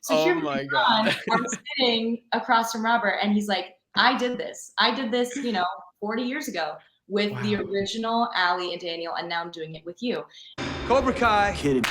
So Oh here we my are, God. I'm sitting across from Robert, and he's like, I did this, 40 years ago with the Wow. original Ali and Daniel, and now I'm doing it with you. Cobra Kai. Kidding.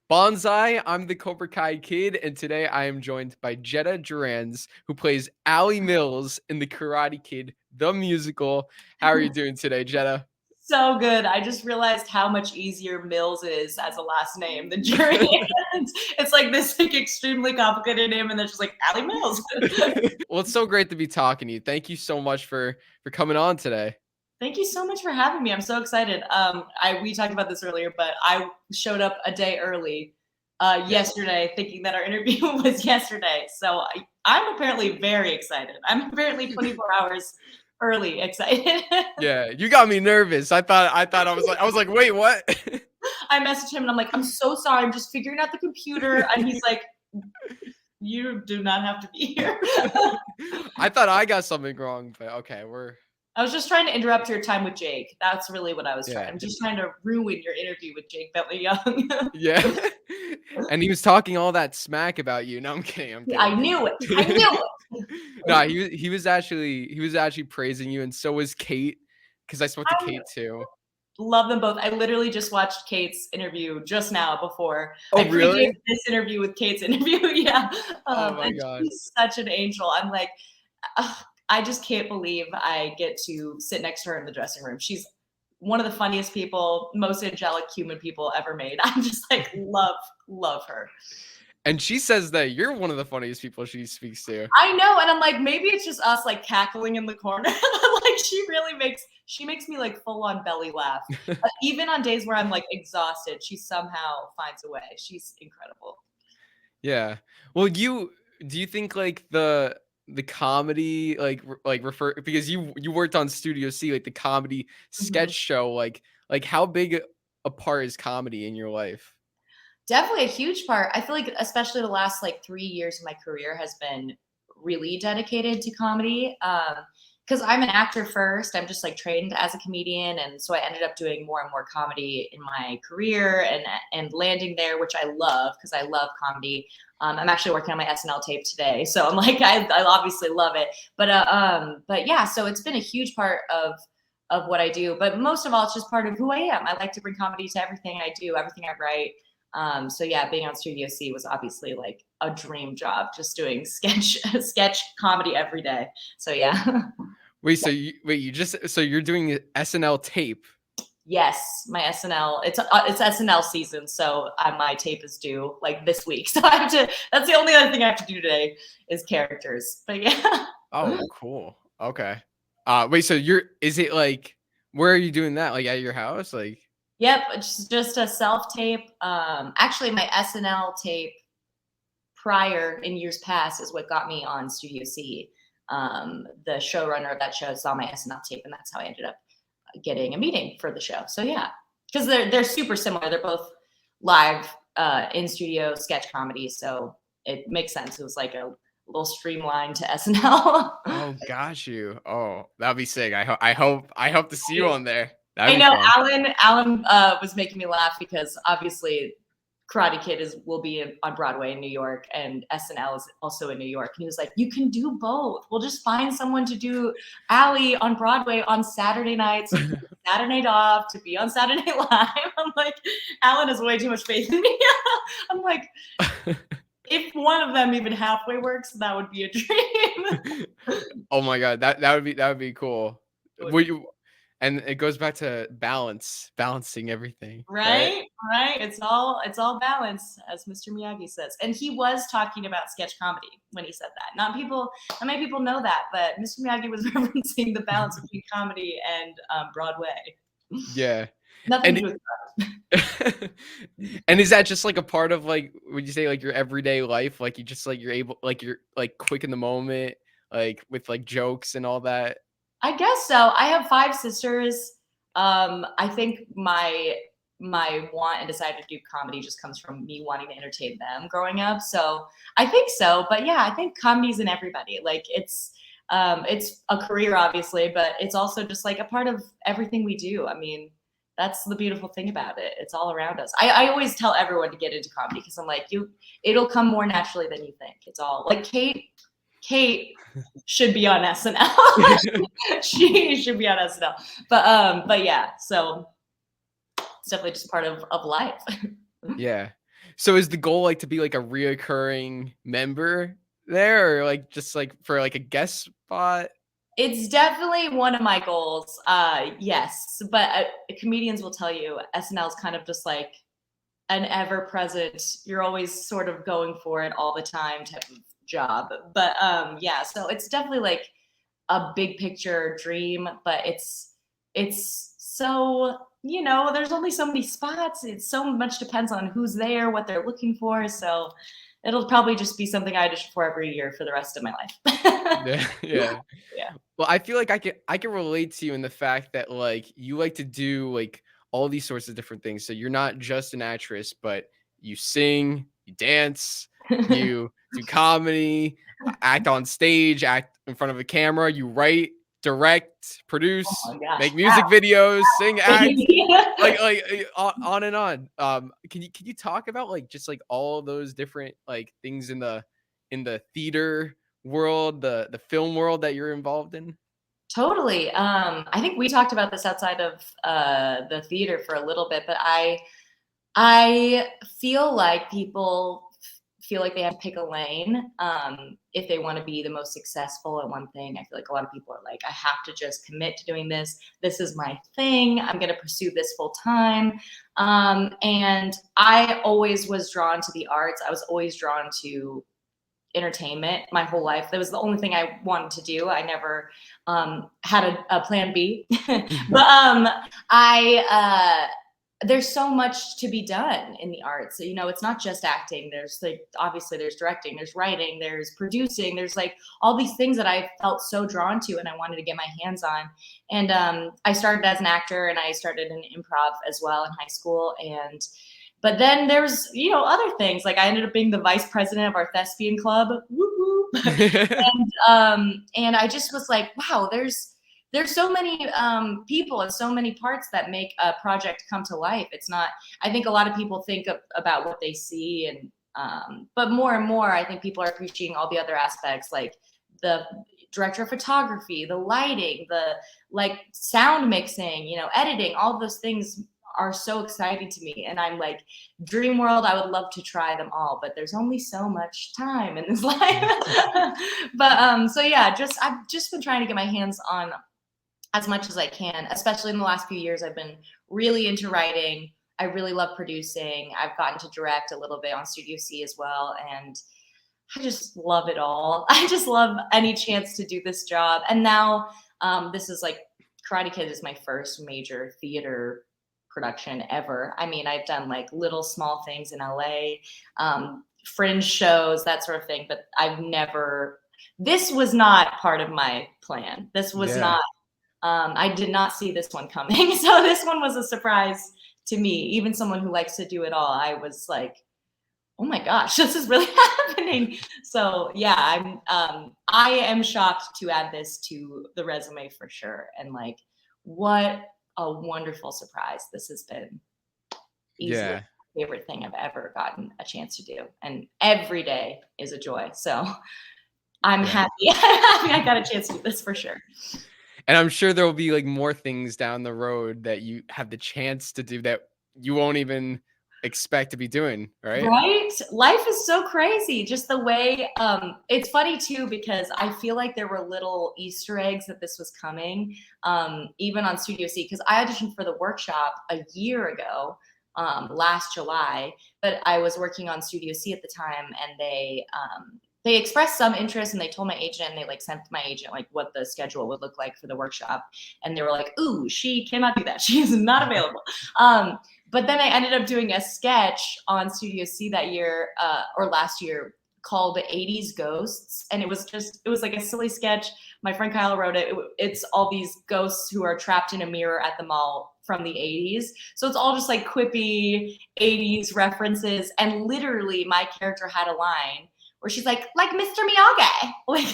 Bonsai, I'm the Cobra Kai kid, and today I am joined by Jetta Juriansz, who plays Ali Mills in the Karate Kid, the musical. How are you doing today, Jetta? So good. I just realized how much easier Mills is as a last name than Juriansz. It's like this like extremely complicated name, and then just like Ali Mills. Well, it's so great to be talking to you. Thank you so much for coming on today. Thank you so much for having me. I'm so excited. We talked about this earlier, but I showed up a day early yesterday, thinking that our interview was yesterday. So I'm apparently very excited. I'm apparently 24 hours early excited. Yeah, you got me nervous. I was like, wait, what? I messaged him and I'm like, I'm so sorry. I'm just figuring out the computer. And he's like, you do not have to be here. I thought I got something wrong, but okay, I was just trying to interrupt your time with Jake. That's really what I was trying. Yeah. I'm just trying to ruin your interview with Jake Bentley Young. Yeah. And he was talking all that smack about you. No, I'm kidding. I'm kidding. I knew it. I knew it. No, he was actually praising you, and so was Kate, because I spoke to Kate too. Love them both. I literally just watched Kate's interview just now before. Oh, I really? previewed this interview with Kate's interview. Yeah. Oh my And God. she's such an angel. I'm like, I just can't believe I get to sit next to her in the dressing room. She's one of the funniest people, most angelic human people ever made. I'm just like, love her. And she says that you're one of the funniest people she speaks to. I know, and I'm like, maybe it's just us like cackling in the corner. Like she makes me like full on belly laugh. Even on days where I'm like exhausted, she somehow finds a way. She's incredible. Yeah. Well, do you think like the comedy like refer, because you worked on Studio C, like the comedy sketch show, like how big a part is comedy in your life? Definitely a huge part. I feel like especially the last like 3 years of my career has been really dedicated to comedy. Because I'm an actor first. I'm just like trained as a comedian, and so I ended up doing more and more comedy in my career and landing there, which I love because I love comedy. I'm actually working on my SNL tape today, so I'm like I obviously love it. But yeah, so it's been a huge part of what I do. But most of all, it's just part of who I am. I like to bring comedy to everything I do, everything I write. So yeah, being on Studio C was obviously like a dream job, just doing sketch comedy every day. So yeah. Wait, so you're doing SNL tape? Yes, my SNL. It's SNL season, so my tape is due like this week. So I have to. That's the only other thing I have to do today is characters. But yeah. Oh, cool. Okay. Wait, so is it like, where are you doing that? Like at your house? Like, Yep, it's just a self tape. Actually, my SNL tape prior in years past is what got me on Studio C. The showrunner of that show saw my SNL tape, and that's how I ended up getting a meeting for the show. So yeah, because they're super similar. They're both live in studio sketch comedy, so it makes sense. It was like a little streamlined to SNL. oh, got you. Oh, that'd be sick. I hope to see you on there. I That'd be know fun. Alan was making me laugh because obviously Karate Kid will be on Broadway in New York, and SNL is also in New York. And he was like, "You can do both. We'll just find someone to do Ali on Broadway on Saturday nights, Saturday night off to be on Saturday Night Live." I'm like, Alan has way too much faith in me. I'm like, if one of them even halfway works, that would be a dream. Oh my God, that would be cool. And it goes back to balancing everything, right? Right. It's all balance, as Mr. Miyagi says. And he was talking about sketch comedy when he said that. Not many people know that, but Mr. Miyagi was referencing the balance between comedy and Broadway. Yeah. Nothing to And do with and is that just like a part of, like, would you say like your everyday life? Like you just like you're like quick in the moment, like with like jokes and all that? I guess so. I have 5 sisters. I think my want and desire to do comedy just comes from me wanting to entertain them growing up. So I think so. But yeah, I think comedy's in everybody. Like it's a career, obviously, but it's also just like a part of everything we do. I mean, that's the beautiful thing about it. It's all around us. I always tell everyone to get into comedy because I'm like, it'll come more naturally than you think. It's all like Kate should be on SNL. She should be on SNL. But yeah, so it's definitely just part of life. Yeah. So is the goal like to be like a reoccurring member there, or like just like for like a guest spot? It's definitely one of my goals. Yes, but comedians will tell you SNL is kind of just like an ever-present. You're always sort of going for it all the time type of job. But yeah, so it's definitely like a big picture dream. But it's so, you know, there's only so many spots. It's so much depends on who's there, what they're looking for. So it'll probably just be something I audition for every year for the rest of my life. Yeah. Yeah. Yeah. Well, I feel like I can relate to you in the fact that like you like to do like all these sorts of different things. So you're not just an actress, but you sing, you dance, you do comedy, act on stage, act in front of a camera, you write, direct, Oh produce, my gosh. make music videos, sing, act, Wow. on and on. Can you talk about like just like all those different like things in the theater world, the film world that you're involved in? Totally. I think we talked about this outside of the theater for a little bit, but I feel like people feel like they have to pick a lane if they want to be the most successful at one thing. I feel like a lot of people are like, I have to just commit to doing this. This is my thing. I'm going to pursue this full time. And I always was drawn to the arts. I was always drawn to entertainment my whole life. That was the only thing I wanted to do. I never had a plan B. But there's so much to be done in the arts. So, you know, it's not just acting. There's like, obviously there's directing, there's writing, there's producing, there's like all these things that I felt so drawn to and I wanted to get my hands on. And I started as an actor and I started in improv as well in high school. But then there's, you know, other things. Like I ended up being the vice president of our thespian club. Whoop, whoop. And I just was like, wow, there's so many people and so many parts that make a project come to life. It's not, I think a lot of people think about what they see but more and more, I think people are appreciating all the other aspects, like the director of photography, the lighting, the like sound mixing, you know, editing, all those things are so exciting to me. And I'm like, dream world, I would love to try them all, but there's only so much time in this life. But so yeah, I've just been trying to get my hands on as much as I can, especially in the last few years. I've been really into writing. I really love producing. I've gotten to direct a little bit on Studio C as well. And I just love it all. I just love any chance to do this job. And now this is like, Karate Kid is my first major theater production ever. I mean, I've done like little small things in LA, fringe shows, that sort of thing, but this was not part of my plan. This was not, I did not see this one coming. So this one was a surprise to me. Even someone who likes to do it all, I was like, oh my gosh, this is really happening. So yeah, I am shocked to add this to the resume for sure. And like, what a wonderful surprise this has been. Easily my favorite thing I've ever gotten a chance to do. And every day is a joy. So I'm happy. I'm happy I got a chance to do this for sure. And I'm sure there will be like more things down the road that you have the chance to do that you won't even expect to be doing, right? Right? Life is so crazy. Just the way, it's funny too, because I feel like there were little Easter eggs that this was coming, even on Studio C, because I auditioned for the workshop a year ago, last July, but I was working on Studio C at the time, and they expressed some interest, and they told my agent, and they like sent my agent like what the schedule would look like for the workshop. And they were like, ooh, she cannot do that. She is not available. But then I ended up doing a sketch on Studio C that year, or last year, called 80s Ghosts. And it was like a silly sketch. My friend Kyle wrote it. It's all these ghosts who are trapped in a mirror at the mall from the 80s. So it's all just like quippy 80s references. And literally my character had a line where she's like Mr. Miyagi, like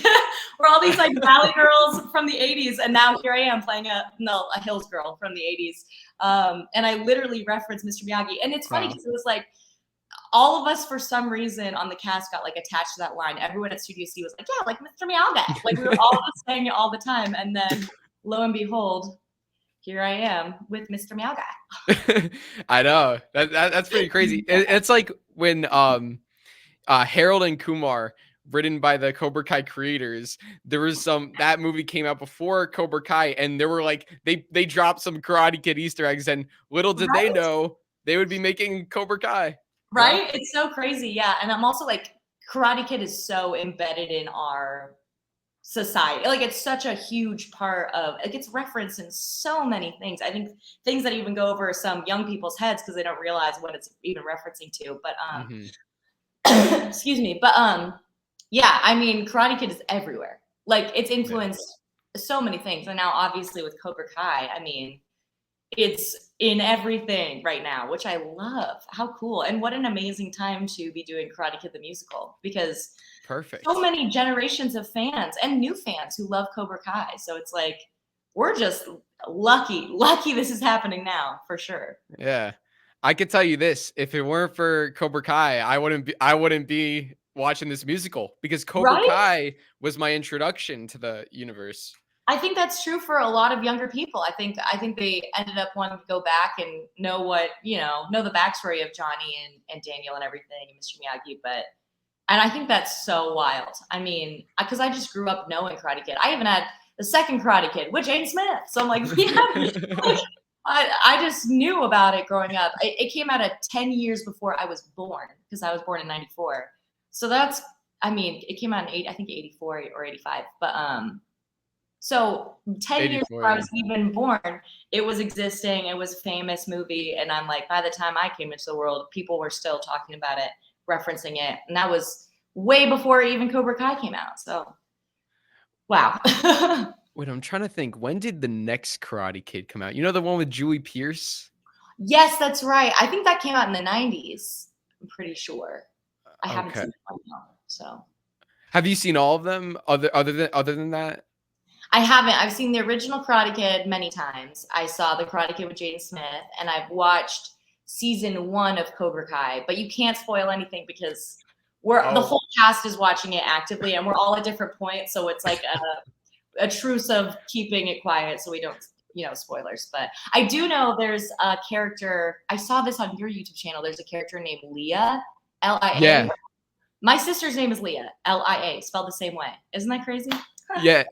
we're all these like valley girls from the 80s, and now here I am playing a Hills girl from the 80s, and I literally referenced Mr. Miyagi, and it's funny because it was like all of us for some reason on the cast got like attached to that line. Everyone at Studio C was like, yeah, like Mr. Miyagi, like we were all just saying it all the time, and then lo and behold, here I am with Mr. Miyagi. I know that's pretty crazy. It's like when Harold and Kumar, written by the Cobra Kai creators, there was that movie came out before Cobra Kai, and there were like they dropped some Karate Kid Easter eggs, and little did they know they would be making Cobra Kai. Right? Yeah. It's so crazy, yeah. And I'm also like, Karate Kid is so embedded in our society. Like it's such a huge part of, it gets referenced in so many things. I think things that even go over some young people's heads because they don't realize what it's even referencing to. But excuse me. But yeah, I mean, Karate Kid is everywhere. Like it's influenced so many things. And now obviously with Cobra Kai, I mean, it's in everything right now, which I love. How cool. And what an amazing time to be doing Karate Kid the musical, because so many generations of fans and new fans who love Cobra Kai. So it's like, we're just lucky this is happening now, for sure. Yeah. I could tell you this, if it weren't for Cobra Kai, I wouldn't be watching this musical, because Cobra Kai was my introduction to the universe. I think that's true for a lot of younger people. I think they ended up wanting to go back and know what, know the backstory of Johnny and Daniel and everything, and Mr. Miyagi. And I think that's so wild. I mean, because I just grew up knowing Karate Kid. I even had the second Karate Kid with Jaden Smith. So I'm like, yeah, I just knew about it growing up. It came out 10 years before I was born, because I was born in 94. So that's, I mean, it came out in 84 or 85. But so 10 years before I was even born, it was existing. It was a famous movie. And I'm like, by the time I came into the world, people were still talking about it, referencing it. And that was way before even Cobra Kai came out. So, wow. Wait, I'm trying to think. When did the next Karate Kid come out? You know, the one with Julie Pierce? Yes, that's right. I think that came out in the 90s. I'm pretty sure. I haven't seen it now, so. Have you seen all of them other than that? I haven't. I've seen the original Karate Kid many times. I saw the Karate Kid with Jaden Smith, and I've watched season 1 of Cobra Kai, but you can't spoil anything because the whole cast is watching it actively, and we're all at different points. So it's like a truce of keeping it quiet so we don't, spoilers. But I do know there's a character. I saw this on your YouTube channel. There's a character named Leah, L-I-A. Yeah. My sister's name is Leah, L-I-A, spelled the same way. Isn't that crazy? Yeah.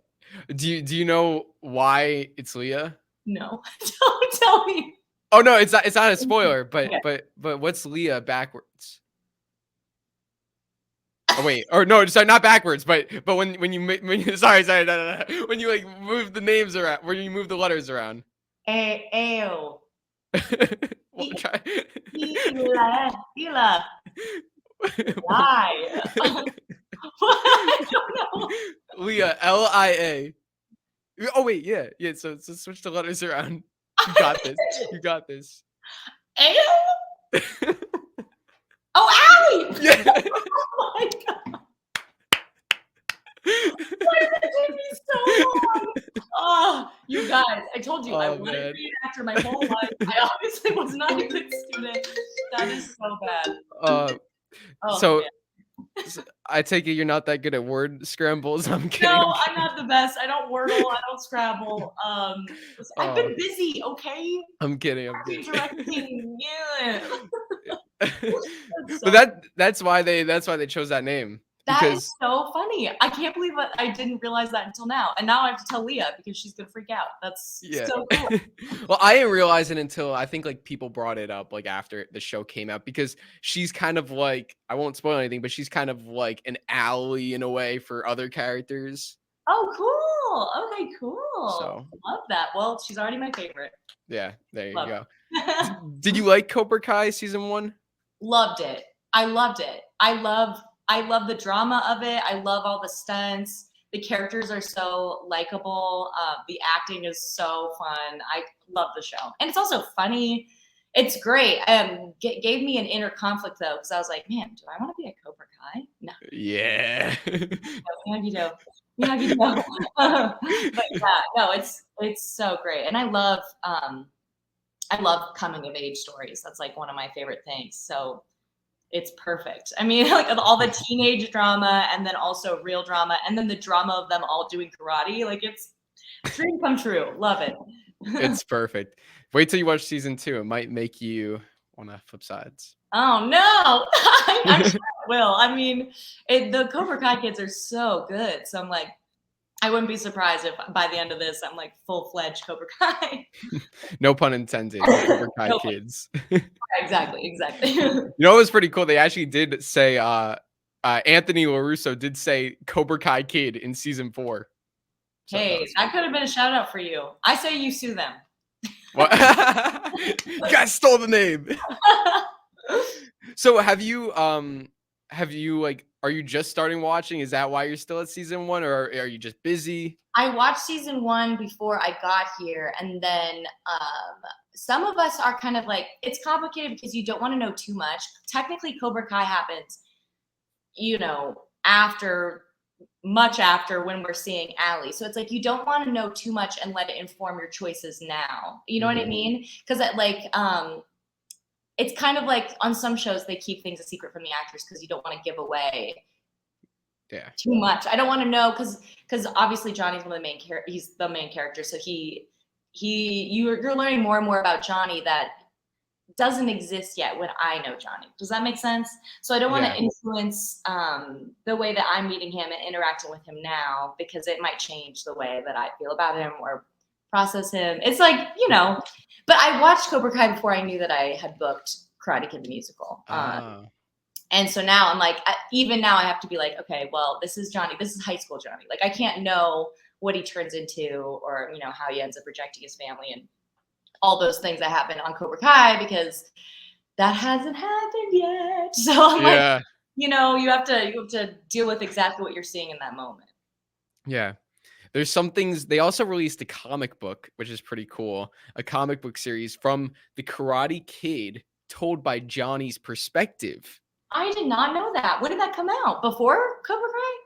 Do you know why it's Leah? No. Don't tell me. Oh no, it's not a spoiler, but what's Leah backwards? Oh wait, or no, sorry, not backwards, but when you sorry, no. When you like move the names around, when you move the letters around. Ew. Ela. Why? I don't know. Leah, L-I-A. Oh wait, yeah. So switch the letters around. You got this. You got this. Ew. Oh, Ali! Yeah. Oh my god. Why did it take me so long? Oh, you guys, I told you I wanted to be an actor my whole life. I obviously was not a good student. That is so bad. So I take it you're not that good at word scrambles. I'm kidding. No, I'm not the best. I don't Wordle. I don't Scrabble. I've been busy, okay? I'm kidding. Directing, yeah. But that's why they chose that name. That is so funny. I can't believe I didn't realize that until now. And now I have to tell Leah because she's gonna freak out. That's so cool. Well, I didn't realize it until I think like people brought it up like after the show came out, because she's kind of like, I won't spoil anything, but she's kind of like an ally in a way for other characters. Oh, cool. Okay, cool. So, love that. Well, she's already my favorite. Yeah, there you go. Did you like Cobra Kai season 1? Loved it. I loved it. I love the drama of it. I love all the stunts. The characters are so likable. The acting is so fun. I love the show. And it's also funny. It's great. Gave me an inner conflict though, because I was like, man, do I want to be a Cobra Kai? Yeah. Miyagi-Do. Miyagi-Do. But yeah, no, it's so great. And I love coming of age stories. That's like one of my favorite things. So it's perfect. I mean, like all the teenage drama and then also real drama and then the drama of them all doing karate. Like it's dream come true. Love it. It's perfect. Wait till you watch season 2. It might make you want to flip sides. Oh no, I'm sure it will. I mean, the Cobra Kai kids are so good. So I'm like, I wouldn't be surprised if by the end of this, I'm like full-fledged Cobra Kai. No pun intended. The Cobra Kai No, kids. exactly. You know, it was pretty cool. They actually did say, Anthony LaRusso did say Cobra Kai Kid in season 4. So Hey, that could have been a shout out for you. I say you sue them. what? You guys stole the name. So have you like, are you just starting watching? Is that why you're still at season 1, or are you just busy? I watched season 1 before I got here, and then some of us are kind of like, it's complicated because you don't want to know too much. Technically, Cobra Kai happens, you know, much after when we're seeing Ali. So it's like you don't want to know too much and let it inform your choices now. You know what I mean? Because it's kind of like on some shows they keep things a secret from the actors because you don't want to give away too much. I don't want to know because obviously Johnny's one of the main he's the main character. So you're learning more and more about Johnny that doesn't exist yet when I know Johnny. Does that make sense? So I don't want to influence the way that I'm meeting him and interacting with him now because it might change the way that I feel about him or process him. It's like, you know, but I watched Cobra Kai before I knew that I had booked Karate Kid the musical. And so now I'm like, even now I have to be like, okay, well, this is Johnny. This is high school Johnny. Like I can't know what he turns into or, you know, how he ends up rejecting his family and all those things that happen on Cobra Kai because that hasn't happened yet. So I'm like, you know, you have to deal with exactly what you're seeing in that moment. Yeah. There's some things. They also released a comic book, which is pretty cool. A comic book series from the Karate Kid told by Johnny's perspective. I did not know that. When did that come out? Before Cobra Kai?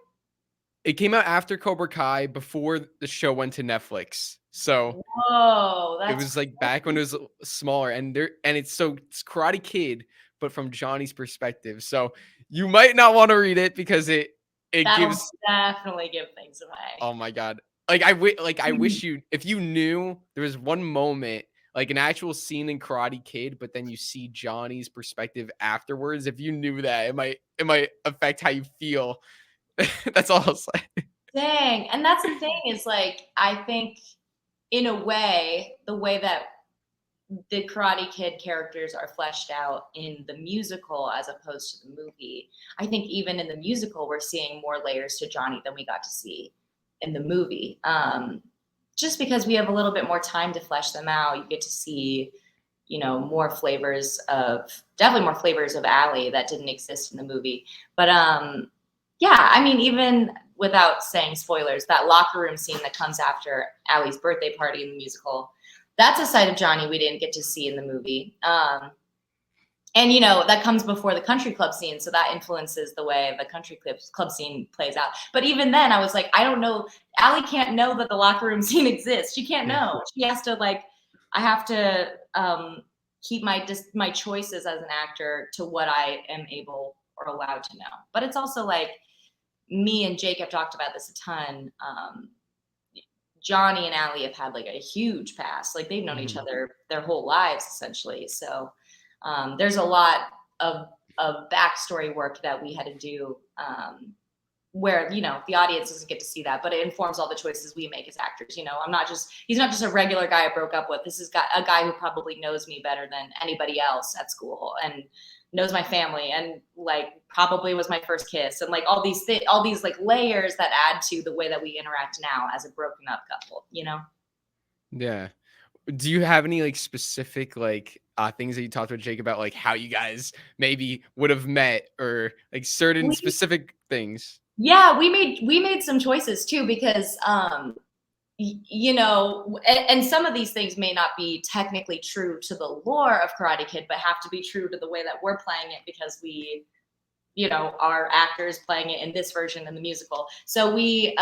It came out after Cobra Kai, before the show went to Netflix. So whoa, it was like back when it was smaller, and it's Karate Kid, but from Johnny's perspective. So you might not want to read it because it gives definitely give things away. Oh my god! Like I wish you, if you knew there was one moment, like an actual scene in Karate Kid, but then you see Johnny's perspective afterwards. If you knew that, it might affect how you feel. That's all I'll say. Dang. And that's the thing is like, I think in a way, the way that the Karate Kid characters are fleshed out in the musical as opposed to the movie. I think even in the musical, we're seeing more layers to Johnny than we got to see in the movie. Just because we have a little bit more time to flesh them out, you get to see, you know, definitely more flavors of Ali that didn't exist in the movie. But yeah, I mean, even without saying spoilers, that locker room scene that comes after Ali's birthday party in the musical, that's a side of Johnny we didn't get to see in the movie. And, you know, that comes before the country club scene. So that influences the way the country club scene plays out. But even then I was like, I don't know. Ali can't know that the locker room scene exists. She can't know. She has to I have to keep my choices as an actor to what I am able or allowed to know. But it's also like me and Jake have talked about this a ton. Johnny and Ali have had like a huge past. Like they've known each other their whole lives essentially. So there's a lot of backstory work that we had to do where, you know, the audience doesn't get to see that, but it informs all the choices we make as actors. You know, he's not just a regular guy I broke up with. This is a guy who probably knows me better than anybody else at school and knows my family and like probably was my first kiss and like all these like layers that add to the way that we interact now as a broken up couple, you know? Yeah. Do you have any like specific like things that you talked with Jake about, like how you guys maybe would have met or like certain specific things? Yeah, we made some choices too because you know, and some of these things may not be technically true to the lore of Karate Kid, but have to be true to the way that we're playing it because we you know, our actors playing it in this version in the musical. So we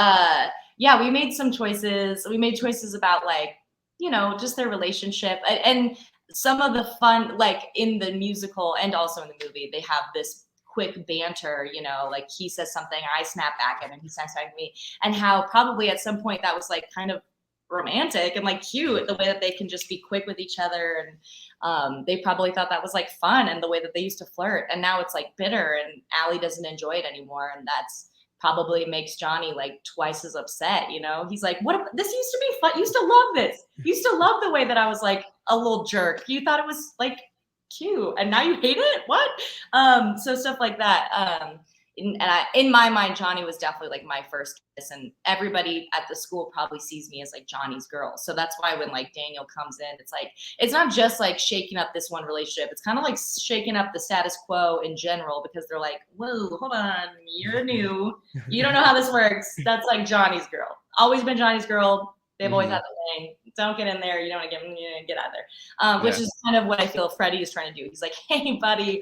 made some choices. We made choices about like, you know, just their relationship and some of the fun, like in the musical and also in the movie, they have this quick banter, you know, like he says something, I snap back at him, he snaps back at me, and how probably at some point that was like kind of romantic and like cute, the way that they can just be quick with each other, and they probably thought that was like fun, and the way that they used to flirt, and now it's like bitter, and Ali doesn't enjoy it anymore, and that's probably makes Johnny like twice as upset, you know? He's like, what, this used to be fun, you used to love this, you used to love the way that I was like a little jerk, you thought it was like cute, and now you hate it, what? So stuff like that. In my mind, Johnny was definitely like my first kiss, and everybody at the school probably sees me as like Johnny's girl. So that's why when like Daniel comes in, it's like, it's not just like shaking up this one relationship. It's kind of like shaking up the status quo in general, because they're like, whoa, hold on, you're new. You don't know how this works. That's like Johnny's girl. Always been Johnny's girl. They've always had the thing. Don't get in there. You don't want to get out of there. Which is kind of what I feel Freddie is trying to do. He's like, hey, buddy,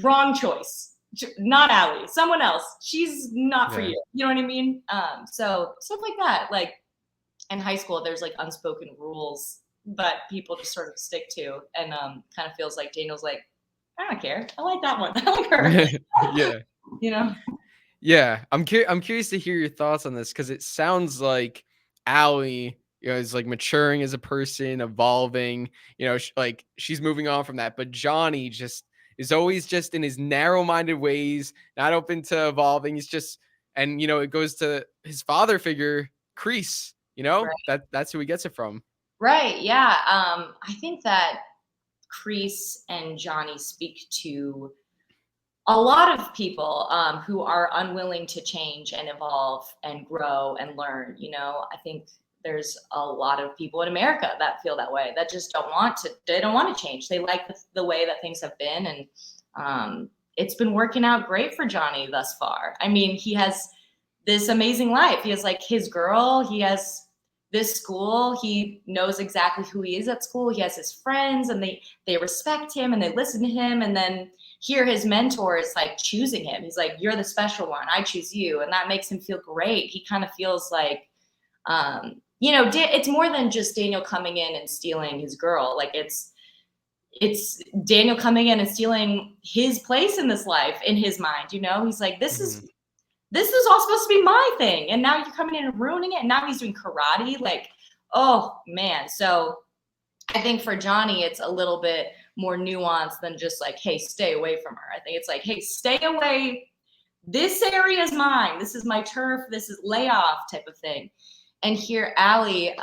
wrong choice. Not Ali. Someone else. She's not for you. You know what I mean? So stuff like that. Like in high school, there's like unspoken rules that people just sort of stick to, and kind of feels like Daniel's like, I don't care. I like that one. I like her. Yeah. You know. Yeah, I'm curious to hear your thoughts on this, because it sounds like Ali, you know, is like maturing as a person, evolving. You know, like she's moving on from that, but Johnny just is always just in his narrow-minded ways, not open to evolving. He's just, and you know, it goes to his father figure, KREESE. You know, that's who he gets it from. Right. Yeah. I think that KREESE and Johnny speak to a lot of people who are unwilling to change and evolve and grow and learn. You know, I think there's a lot of people in America that feel that way, that just don't want to, they don't want to change. They like the way that things have been. And it's been working out great for Johnny thus far. I mean, he has this amazing life. He has like his girl, he has this school, he knows exactly who he is at school. He has his friends, and they respect him and they listen to him. And then here his mentor is like choosing him. He's like, you're the special one, I choose you. And that makes him feel great. He kind of feels like, you know, it's more than just Daniel coming in and stealing his girl. Like it's Daniel coming in and stealing his place in this life in his mind. You know, he's like, this is all supposed to be my thing, and now you're coming in and ruining it. And now he's doing karate. Like, oh man. So I think for Johnny, it's a little bit more nuanced than just like, hey, stay away from her. I think it's like, hey, stay away. This area is mine. This is my turf. This is layoff type of thing. And here, Ali,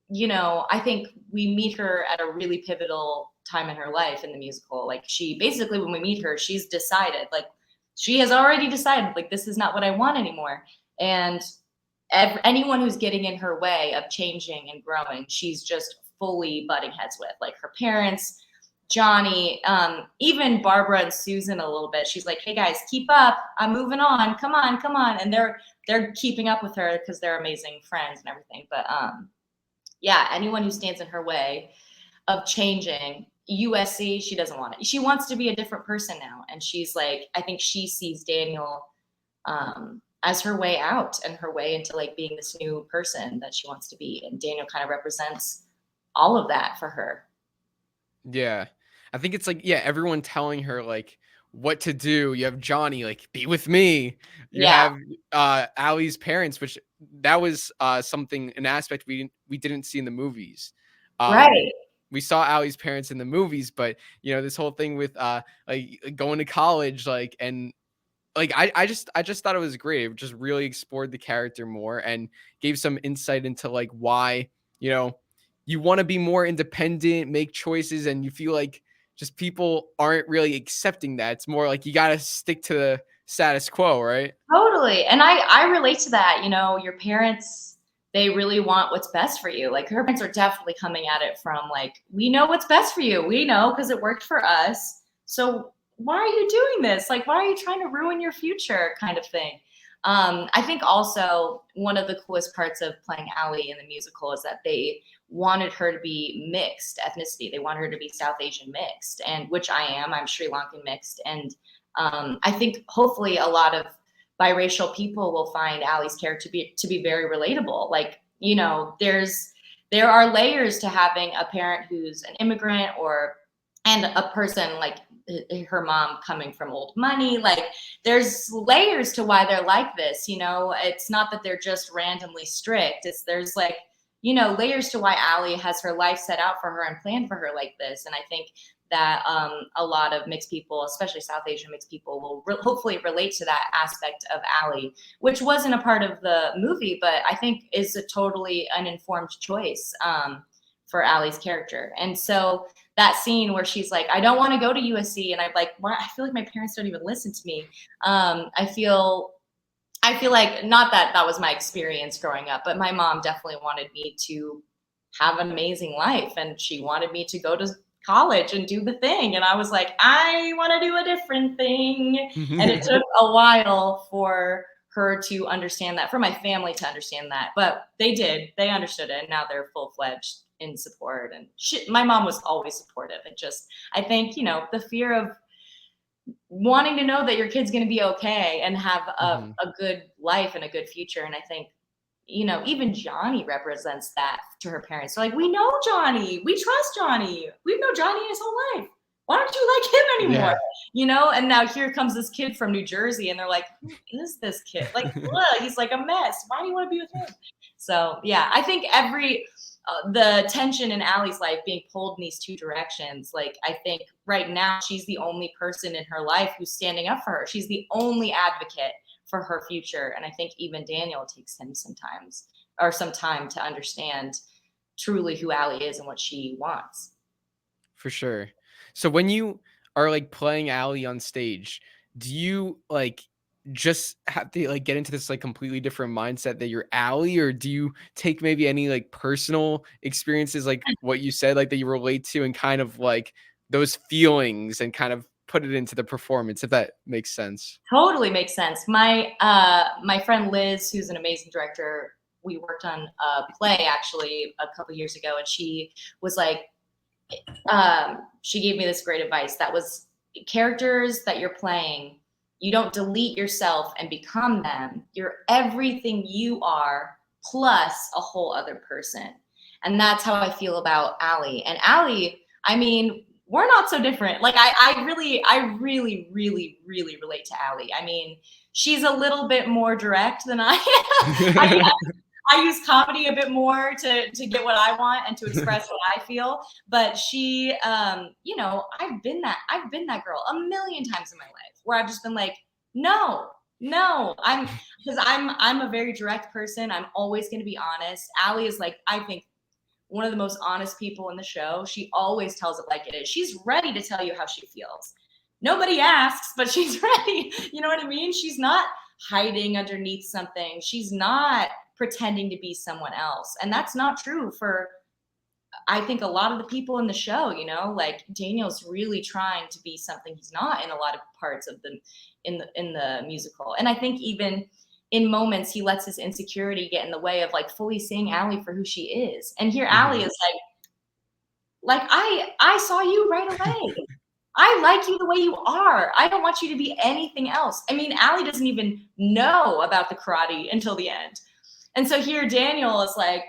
you know, I think we meet her at a really pivotal time in her life in the musical. Like she basically, when we meet her, she's decided, like she has already decided, like, this is not what I want anymore. And anyone who's getting in her way of changing and growing, she's just fully butting heads with, like her parents, Johnny, even Barbara and Susan a little bit. She's like, hey guys, keep up. I'm moving on. Come on, come on. And they're keeping up with her because they're amazing friends and everything. But yeah, anyone who stands in her way of changing, USC, she doesn't want it. She wants to be a different person now. And she's like, I think she sees Daniel as her way out and her way into like being this new person that she wants to be. And Daniel kind of represents all of that for her. Yeah. I think it's like, yeah, everyone telling her like what to do. You have Johnny, like, be with me. You have Ali's parents, which that was something, an aspect we didn't see in the movies. Right. We saw Ali's parents in the movies, but you know, this whole thing with like going to college, like, and like I just thought it was great. It just really explored the character more and gave some insight into like why, you know, you want to be more independent, make choices, and you feel like just people aren't really accepting that. It's more like you got to stick to the status quo, right? Totally. And I relate to that. You know, your parents, they really want what's best for you. Like her parents are definitely coming at it from like, we know what's best for you. We know because it worked for us. So why are you doing this? Like, why are you trying to ruin your future kind of thing? I think also one of the coolest parts of playing Ali in the musical is that they wanted her to be mixed ethnicity. They wanted her to be South Asian mixed, and which I am. I'm Sri Lankan mixed, and I think hopefully a lot of biracial people will find Ali's character to be very relatable. Like, you know, there are layers to having a parent who's an immigrant and a person like her mom coming from old money. Like, there's layers to why they're like this, you know. It's not that they're just randomly strict. There's like, you know, layers to why Ali has her life set out for her and planned for her like this. And I think that a lot of mixed people, especially South Asian mixed people, will hopefully relate to that aspect of Ali, which wasn't a part of the movie, but I think is a totally uninformed choice for Ali's character. And so that scene where she's like, I don't want to go to USC, and I'm like, why? I feel like my parents don't even listen to me. I feel like, not that that was my experience growing up, but my mom definitely wanted me to have an amazing life, and she wanted me to go to college and do the thing. And I was like, I want to do a different thing. And it took a while for her to understand that, for my family to understand that. But they did. They understood it. And now they're full-fledged in support. And my mom was always supportive. It just, I think, you know, the fear of wanting to know that your kid's going to be okay and have a good life and a good future. And I think, you know, even Johnny represents that to her parents. They're like, we know Johnny. We trust Johnny. We've known Johnny his whole life. Why don't you like him anymore? Yeah. You know, and now here comes this kid from New Jersey, and they're like, who is this kid? Like, look, he's like a mess. Why do you want to be with him? So, yeah, I think the tension in Ali's life being pulled in these two directions, like, I think right now she's the only person in her life who's standing up for her. She's the only advocate for her future. And I think even Daniel takes him some time to understand truly who Ali is and what she wants. For sure. So when you are like playing Ali on stage, do you like just have to like get into this like completely different mindset that you're Ali, or do you take maybe any like personal experiences, like what you said, like that you relate to, and kind of like those feelings and kind of put it into the performance, if that makes sense? Totally makes sense. My friend Liz, who's an amazing director, we worked on a play actually a couple years ago, and she was like, she gave me this great advice that was, characters that you're playing, you don't delete yourself and become them. You're everything you are plus a whole other person. And that's how I feel about Ali. And Ali, I mean, we're not so different. Like, I really relate to Ali. I mean, she's a little bit more direct than I am. I use comedy a bit more to get what I want and to express what I feel. But she, you know, I've been that girl a million times in my life, where I've just been like, no, because I'm a very direct person. I'm always going to be honest. Ali is like, I think, one of the most honest people in the show. She always tells it like it is. She's ready to tell you how she feels. Nobody asks, but she's ready. You know what I mean? She's not hiding underneath something. She's not pretending to be someone else. And that's not true for, I think, a lot of the people in the show. You know, like, Daniel's really trying to be something he's not in a lot of parts of in the musical. And I think even in moments he lets his insecurity get in the way of like fully seeing Ali for who she is. And here Ali is like I saw you right away. I like you the way you are. I don't want you to be anything else. I mean, Ali doesn't even know about the karate until the end. And so here Daniel is like,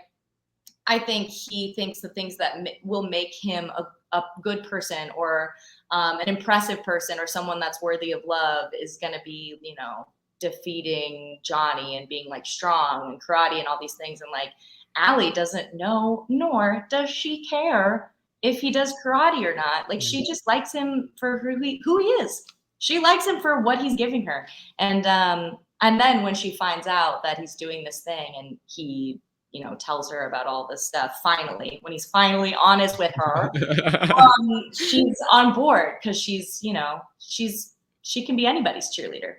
I think he thinks the things that will make him a good person, or an impressive person, or someone that's worthy of love is going to be, you know, defeating Johnny and being like strong and karate and all these things. And like, Ali doesn't know, nor does she care if he does karate or not. Like, she just likes him for who he is. She likes him for what he's giving her. And then when she finds out that he's doing this thing, and he, you know, tells her about all this stuff, finally, when he's finally honest with her, she's on board, because she's, you know, she can be anybody's cheerleader.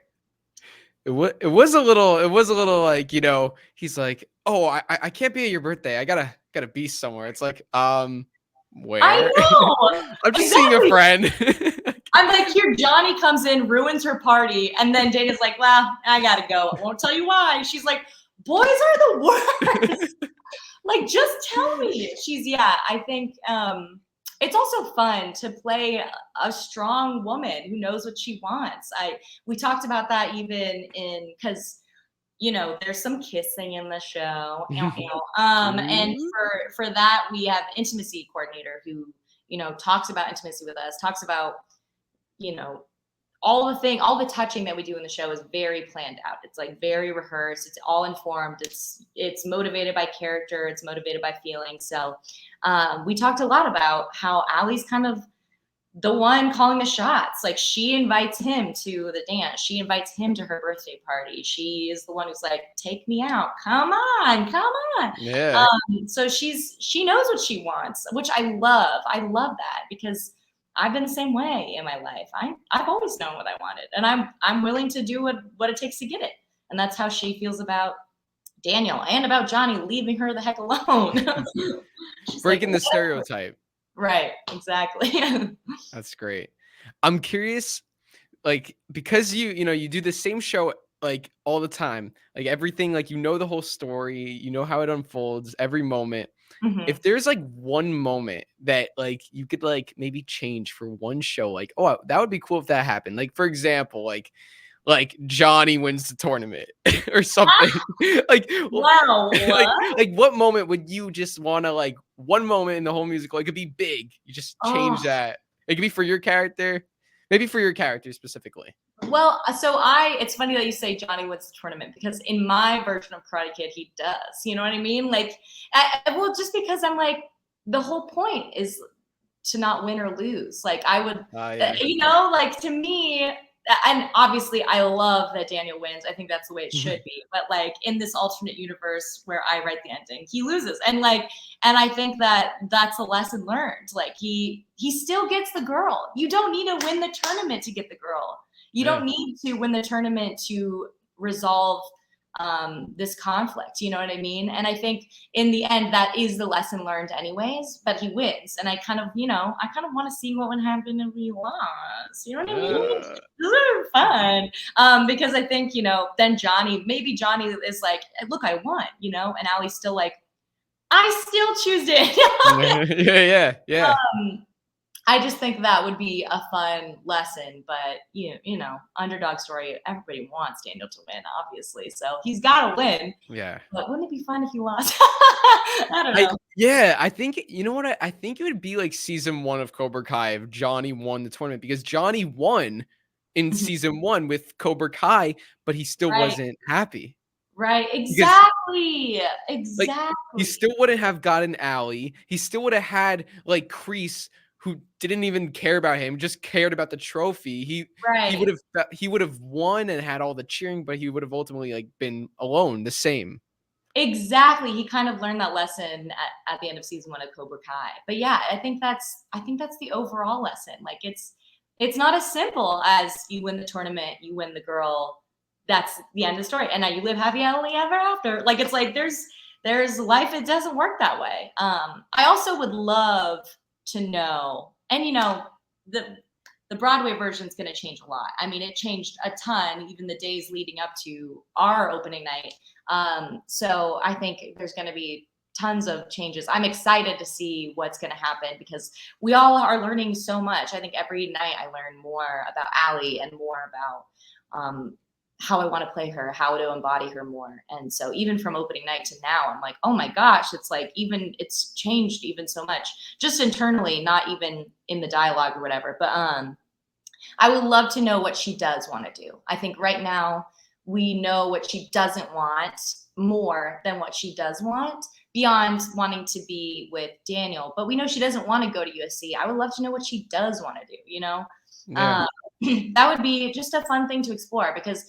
It was a little like, you know, he's like, oh, I can't be at your birthday. I gotta be somewhere. It's like, where? I know. I'm just seeing a friend. I'm like, here, Johnny comes in, ruins her party, and then Dana's like, well, I gotta go. I won't tell you why. She's like, boys are the worst. Like, just tell me. I think it's also fun to play a strong woman who knows what she wants. We talked about that even because there's some kissing in the show. And for that, we have intimacy coordinator who, talks about intimacy with us, talks about, all the touching that we do in the show is very planned out. It's like very rehearsed. It's all informed. It's motivated by character. It's motivated by feeling. So we talked a lot about how Ali's kind of the one calling the shots. Like, she invites him to the dance. She invites him to her birthday party. She is the one who's like, take me out. Come on. Yeah. So she knows what she wants, which I love. I love that because I've been the same way in my life. I've always known what I wanted, and I'm willing to do what it takes to get it. And that's how she feels about Daniel and about Johnny leaving her the heck alone. Breaking the stereotype. Right, exactly. That's great. I'm curious, like, because you do the same show like all the time, like everything, like the whole story, how it unfolds every moment. If there's like one moment that like you could like maybe change for one show, like, oh, that would be cool if that happened. Like, for example, like Johnny wins the tournament or something. Like, Wow. like what moment would you just want to, like, one moment in the whole musical? It could be big. You just change that. It could be for your character, maybe for your character specifically. Well, so it's funny that you say Johnny wins the tournament because in my version of Karate Kid, he does. You know what I mean? Like, well, just because I'm like, the whole point is to not win or lose. Like, I would, like, to me, and obviously I love that Daniel wins. I think that's the way it should be. But like, in this alternate universe where I write the ending, he loses. And I think that that's a lesson learned. Like, he still gets the girl. You don't need to win the tournament to get the girl. You don't need to win the tournament to resolve this conflict. You know what I mean? And I think in the end, that is the lesson learned anyways, but he wins. And I kind of want to see what would happen if he lost. You know what I mean? These are fun. Because I think, then maybe Johnny is like, look, I won, and Ali's still like, I still choose it. Yeah. I just think that would be a fun lesson, but underdog story, everybody wants Daniel to win, obviously. So he's got to win. Yeah. But wouldn't it be fun if he lost? I don't know. I think, what I think it would be like season 1 of Cobra Kai if Johnny won the tournament, because Johnny won in season 1 with Cobra Kai, but he still wasn't happy. Right. Exactly. Like, he still wouldn't have gotten Ali. He still would have had like KREESE, who didn't even care about him, just cared about the trophy. He would have won and had all the cheering, but he would have ultimately like been alone, the same. Exactly. He kind of learned that lesson at the end of season 1 of Cobra Kai. But yeah, I think that's the overall lesson. Like, it's not as simple as you win the tournament, you win the girl, that's the end of the story, and now you live happy only ever after. Like, it's like there's life. It doesn't work that way. I also would love to know, and the Broadway version is going to change a lot. I mean, it changed a ton, even the days leading up to our opening night. So I think there's going to be tons of changes. I'm excited to see what's going to happen because we all are learning so much. I think every night I learn more about Ali and more about how I want to play her, how to embody her more. And so even from opening night to now, I'm like, oh my gosh, it's like it's changed even so much just internally, not even in the dialogue or whatever. But I would love to know what she does want to do. I think right now we know what she doesn't want more than what she does want, beyond wanting to be with Daniel. But we know she doesn't want to go to USC. I would love to know what she does want to do, Yeah. That would be just a fun thing to explore because,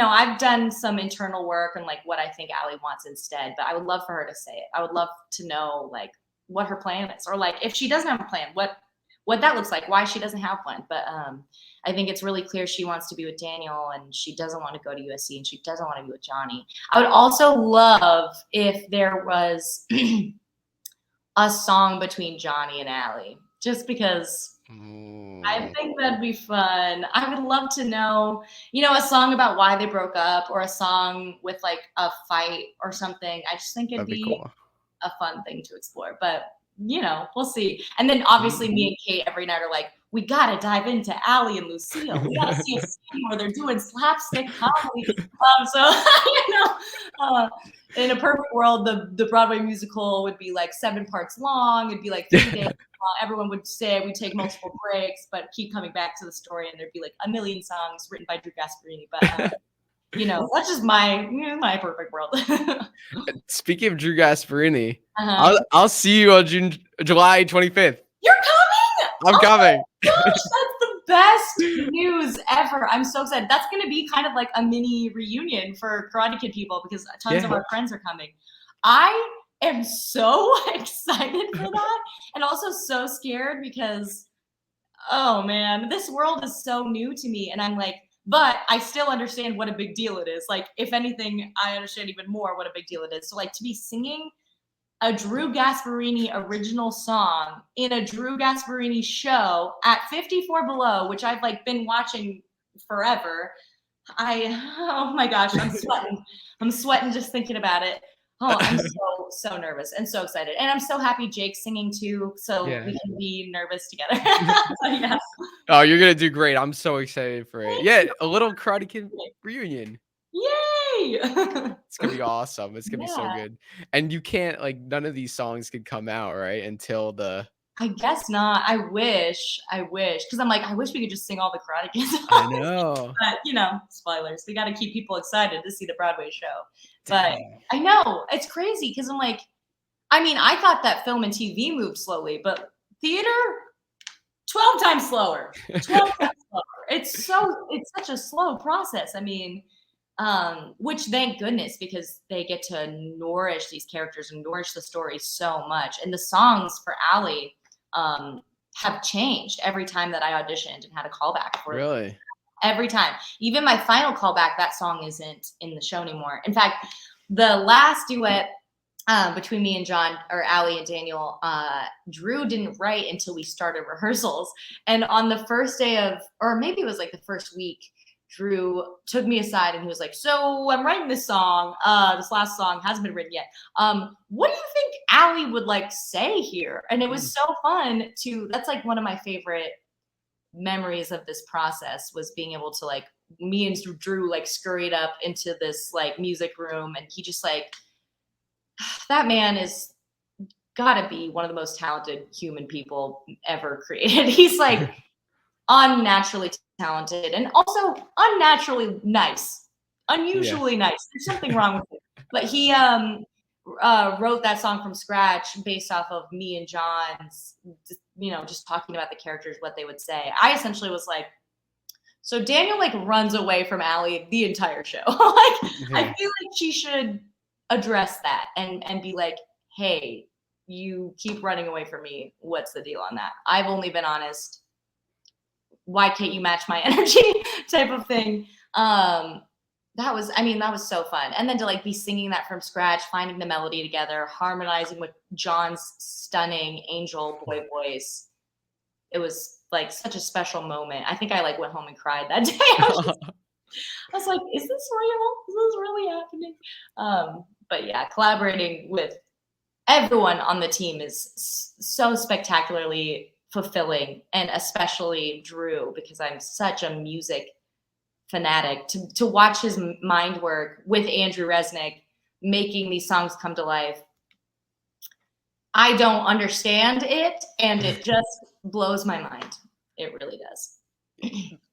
I've done some internal work on like what I think Ali wants instead, but I would love for her to say it. I would love to know like what her plan is, or like if she doesn't have a plan, what that looks like, why she doesn't have one. But I think it's really clear she wants to be with Daniel and she doesn't want to go to USC and she doesn't want to be with Johnny. I would also love if there was a song between Johnny and Ali, just because I think that'd be fun. I would love to know, a song about why they broke up or a song with like a fight or something. I just think it'd be cool. a fun thing to explore. But you know, we'll see. And then obviously me and Kate every night are like, we gotta dive into Ali and Lucille. We gotta see a scene where they're doing slapstick comedy. So you know, in a perfect world, the Broadway musical would be like 7 parts long. It'd be like 3 days. Everyone would stay. We'd take multiple breaks, but keep coming back to the story. And there'd be like a million songs written by Drew Gasparini. But you know, that's just my perfect world. Speaking of Drew Gasparini, I'll see you on July 25th. You're coming? I'm coming. Gosh, that's the best news ever. I'm so excited. That's going to be kind of like a mini reunion for Karate Kid people because tons of our friends are coming. I am so excited for that and also so scared because, oh man, this world is so new to me. And I'm like, but I still understand what a big deal it is. Like, if anything, I understand even more what a big deal it is. So like to be singing a Drew Gasparini original song in a Drew Gasparini show at 54 Below, which I've like been watching forever. Oh my gosh, I'm sweating. I'm sweating just thinking about it. Oh, I'm so nervous and so excited. And I'm so happy Jake's singing too, so we can be nervous together. Yeah. Oh, you're going to do great. I'm so excited for it. Yeah, a little Karate Kid reunion. Yay! It's going to be awesome. It's going to be so good. And you can't, like, none of these songs could come out, right? Until the... I guess not. I wish. Because I'm like, I wish we could just sing all the Karate Kid songs. I know. But, you know, spoilers. We got to keep people excited to see the Broadway show. But I know. It's crazy because I'm like, I mean, I thought that film and TV moved slowly, but theater, 12 times slower. 12 times slower. It's such a slow process. I mean, which thank goodness, because they get to nourish these characters and nourish the story so much. And the songs for Ali have changed every time that I auditioned and had a callback for it. Really? Every time. Even my final callback, that song isn't in the show anymore. In fact, the last duet between me and John, or Ali and Daniel, Drew didn't write until we started rehearsals. And on the first day of, or maybe it was like the first week, Drew took me aside and he was like, so I'm writing this song. This last song hasn't been written yet. What do you think Ali would like say here? And it was so fun that's like one of my favorite memories of this process, was being able to like, me and Drew like scurried up into this like music room, and he just like, that man is gotta be one of the most talented human people ever created. He's like unnaturally talented and also unnaturally nice, unusually nice. There's something wrong with it. But he wrote that song from scratch based off of me and John's, you know, just talking about the characters, what they would say. I essentially was like, so Daniel like runs away from Ali the entire show. I feel like she should address that and be like, hey, you keep running away from me. What's the deal on that? I've only been honest. Why can't you match my energy type of thing. That was so fun. And then to like be singing that from scratch, finding the melody together, harmonizing with John's stunning angel boy voice. It was like such a special moment. I think I like went home and cried that day. I was like, is this real? Is this really happening? But yeah, collaborating with everyone on the team is so spectacularly fulfilling, and especially Drew, because I'm such a music fanatic. To watch his mind work with Andrew Resnick, making these songs come to life. I don't understand it, and it just blows my mind. It really does.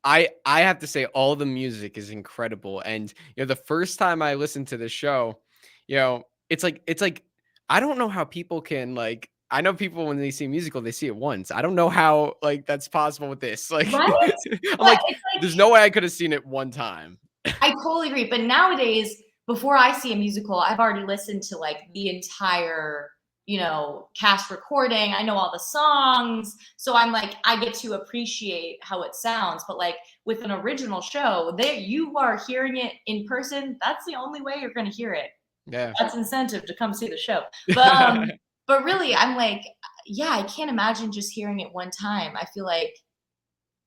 I have to say, all the music is incredible. And you know, the first time I listened to the show, you know, it's like I don't know how people can, like, I know people when they see a musical, they see it once. I don't know how like that's possible with this. Like, right? I'm like, there's no way I could have seen it one time. I totally agree. But nowadays, before I see a musical, I've already listened to like the entire, you know, cast recording. I know all the songs. So I'm like, I get to appreciate how it sounds. But like with an original show, you are hearing it in person. That's the only way you're going to hear it. Yeah. That's incentive to come see the show. But but really, I'm like, yeah, I can't imagine just hearing it one time. I feel like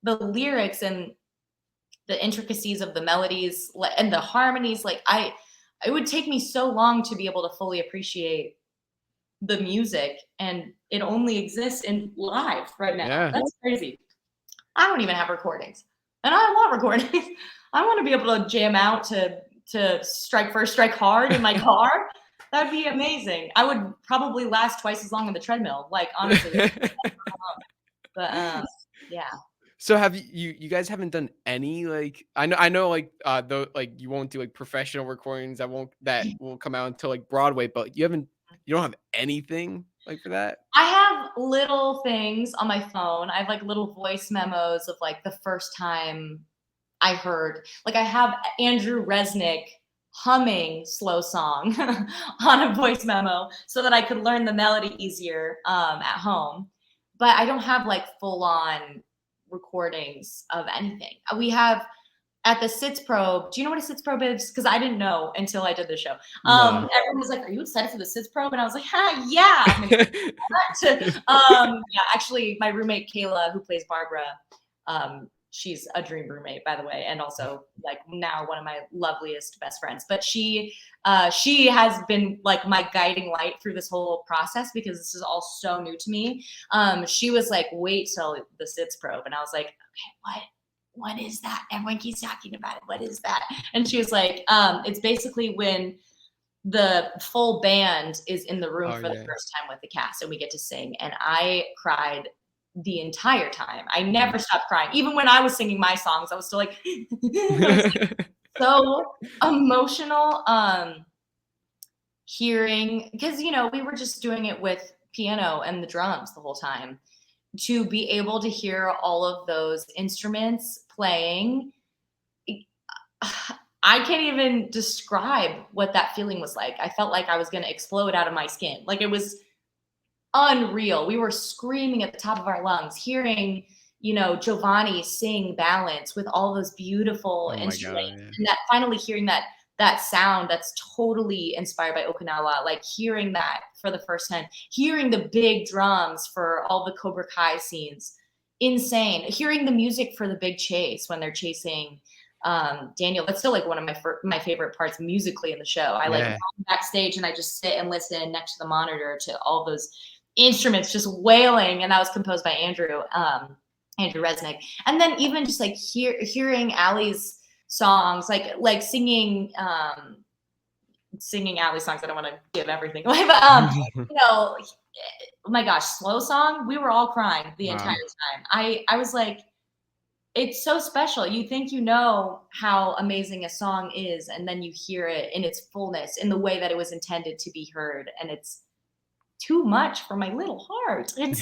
the lyrics and the intricacies of the melodies and the harmonies, like it would take me so long to be able to fully appreciate the music, and it only exists in live right now. Yeah. That's crazy. I don't even have recordings, and I want recordings. I want to be able to jam out to Strike First, Strike Hard in my car. That'd be amazing. I would probably last twice as long on the treadmill. Like honestly, but yeah. So have you guys haven't done any like I know like though like you won't do like professional recordings that will come out until like Broadway, but you don't have anything like for that? I have little things on my phone. I have like little voice memos of like the first time I heard. Like I have Andrew Resnick humming Slow Song on a voice memo so that I could learn the melody easier at home. But I don't have like full on recordings of anything. We have at the Sitzprobe. Do you know what a Sitzprobe is? Because I didn't know until I did the show. No. Everyone was like, "Are you excited for the Sitzprobe?" And I was like, "Yeah." Yeah, actually, my roommate Kayla, who plays Barbara, she's a dream roommate, by the way, and also like now one of my loveliest best friends. But she has been like my guiding light through this whole process because this is all so new to me. She was like, "Wait till the Sitzprobe," and I was like, "Okay, what is that? Everyone keeps talking about it. What is that?" And she was like, it's basically when the full band is in the room for the first time with the cast and we get to sing. And I cried the entire time. I never stopped crying. Even when I was singing my songs, I was still like, so emotional. Hearing, because, you know, we were just doing it with piano and the drums the whole time. To be able to hear all of those instruments playing, I can't even describe what that feeling was like. I felt like I was going to explode out of my skin. Like it was unreal. We were screaming at the top of our lungs, hearing, you know, Giovanni sing Balance with all those beautiful instruments. God, yeah. And that finally hearing that sound that's totally inspired by Okinawa, like hearing that for the first time, hearing the big drums for all the Cobra Kai scenes, insane. Hearing the music for the big chase when they're chasing Daniel, that's still like one of my favorite parts musically in the show. I like backstage and I just sit and listen next to the monitor to all those instruments just wailing, and that was composed by Andrew Resnick. And then even just like hearing Ali's songs, like singing Ali songs. I don't want to give everything away, but you know, oh my gosh, Slow Song, we were all crying the entire time. I was like, it's so special. You think you know how amazing a song is, and then you hear it in its fullness, in the way that it was intended to be heard, and it's too much for my little heart. It's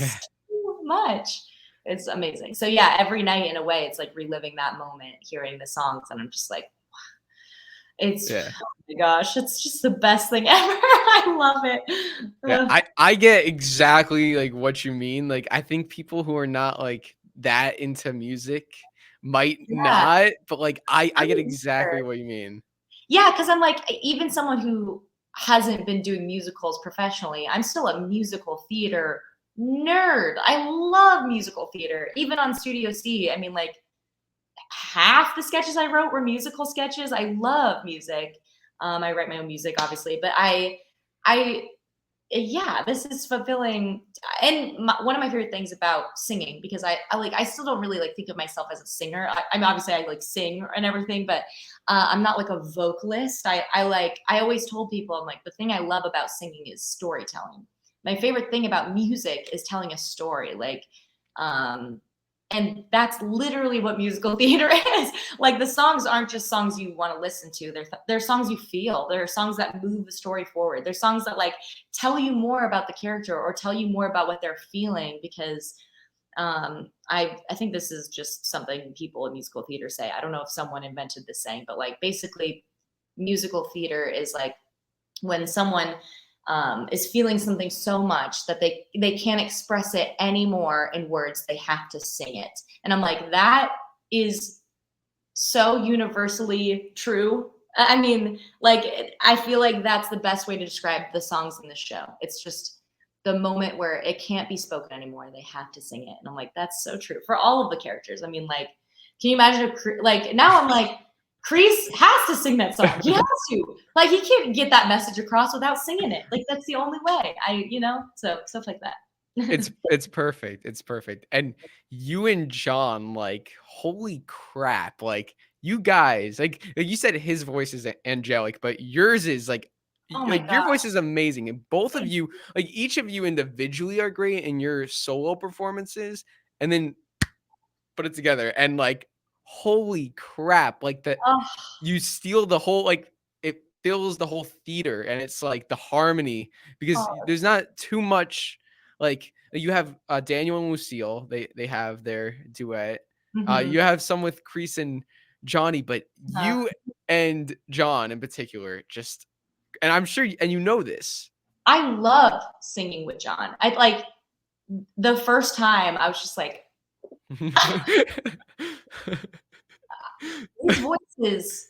too much. It's amazing. So yeah, every night in a way, it's like reliving that moment, hearing the songs, and I'm just like, it's oh my gosh, it's just the best thing ever. I love it. Yeah, I get exactly like what you mean. Like I think people who are not like that into music might not, but like I get exactly what you mean. Yeah, because I'm like, even someone who hasn't been doing musicals professionally, I'm still a musical theater nerd. I love musical theater. Even on Studio C, I mean, like half the sketches I wrote were musical sketches. I love music. I write my own music, obviously, but yeah, this is fulfilling. And one of my favorite things about singing, because I still don't really like think of myself as a singer. I mean, obviously I like sing and everything, but I'm not like a vocalist. I always told people, I'm like, the thing I love about singing is storytelling. My favorite thing about music is telling a story. Like, and that's literally what musical theater is. Like the songs aren't just songs you want to listen to. They're songs you feel. They're songs that move the story forward. They're songs that like tell you more about the character or tell you more about what they're feeling, because I think this is just something people in musical theater say. I don't know if someone invented this saying, but like basically musical theater is like when someone is feeling something so much that they can't express it anymore in words, they have to sing it. And I'm like, that is so universally true. I mean, like, I feel like that's the best way to describe the songs in the show. It's just the moment where it can't be spoken anymore. They have to sing it. And I'm like, that's so true for all of the characters. I mean, like, can you imagine like now I'm like, KREESE has to sing that song. He has to. Like, he can't get that message across without singing it. Like, that's the only way. So stuff like that. It's perfect. It's perfect. And you and John, like, holy crap! Like, you guys, like you said, his voice is angelic, but yours is like, Oh my like your gosh. voice is amazing, and both of you, like each of you individually, are great in your solo performances, and then put it together, and like, holy crap! Like that, Oh, you steal the whole, like, it fills the whole theater, and it's like the harmony, because oh. there's not too much, like you have Daniel and Lucille, they have their duet. Mhm. You have some with Kreese and Johnny, but Uh, you and John in particular, just, and I'm sure and you know this. I love singing with John. I like the first time I was just like, his voice is,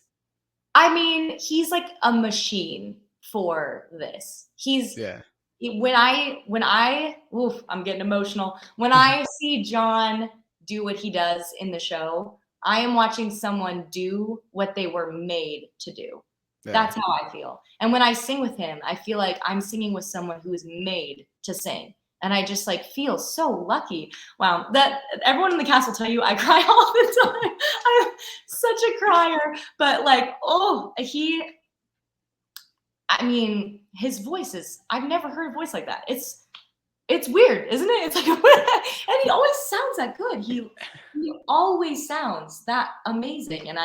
I mean, he's like a machine for this. He's Yeah. oof, I'm getting emotional. When I see John do what he does in the show, I am watching someone do what they were made to do. Yeah. That's how I feel. And when I sing with him, I feel like I'm singing with someone who is made to sing. And I just like feel so lucky. Wow, that everyone in the cast will tell you I cry all the time. I'm such a crier, but like, I mean, his voice is, I've never heard a voice like that. It's weird, isn't it? It's like, and he always sounds that good. He always sounds that amazing. And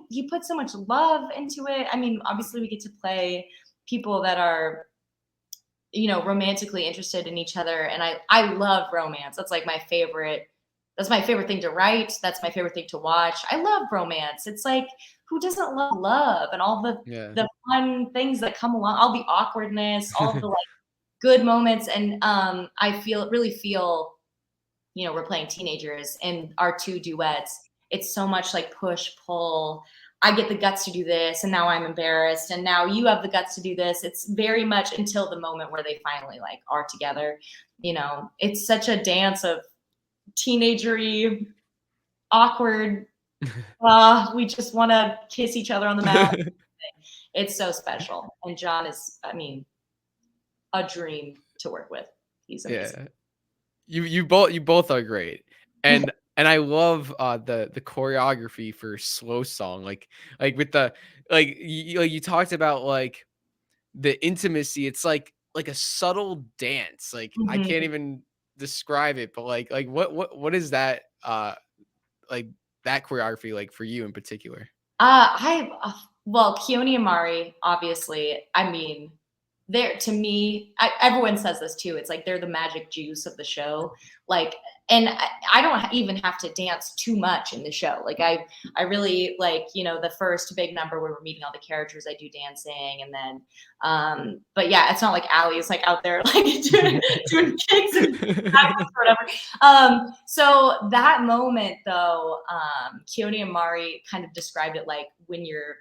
he puts so much love into it. I mean, obviously we get to play people that are, romantically interested in each other. And I love romance. That's like my favorite. That's my favorite thing to write. That's my favorite thing to watch. I love romance. It's like, who doesn't love love and all Yeah. the fun things that come along, all the awkwardness, all of the like good moments. And really feel, we're playing teenagers and our two duets. It's so much like push, pull. I get the guts to do this, and now I'm embarrassed, and now you have the guts to do this. It's very much until the moment where they finally like are together. It's such a dance of teenagery, awkward. We just want to kiss each other on the mouth. It's so special, and John is, I mean, a dream to work with. He's amazing. Yeah. You both are great. And I love the choreography for Slow Song, like with the, like you talked about, like the intimacy. It's like a subtle dance. Like I can't Mhm. even describe it, but like what is that like that choreography like for you in particular? Well, Keone and Mari, obviously. I mean, they're, to me, everyone says this too. It's like they're the magic juice of the show. Like, and I don't even have to dance too much in the show. Like, I really like, the first big number where we're meeting all the characters, I do dancing, and then, but yeah, it's not like Allie's like out there like doing kicks and or whatever. So that moment though, Keone and Mari kind of described it like when you're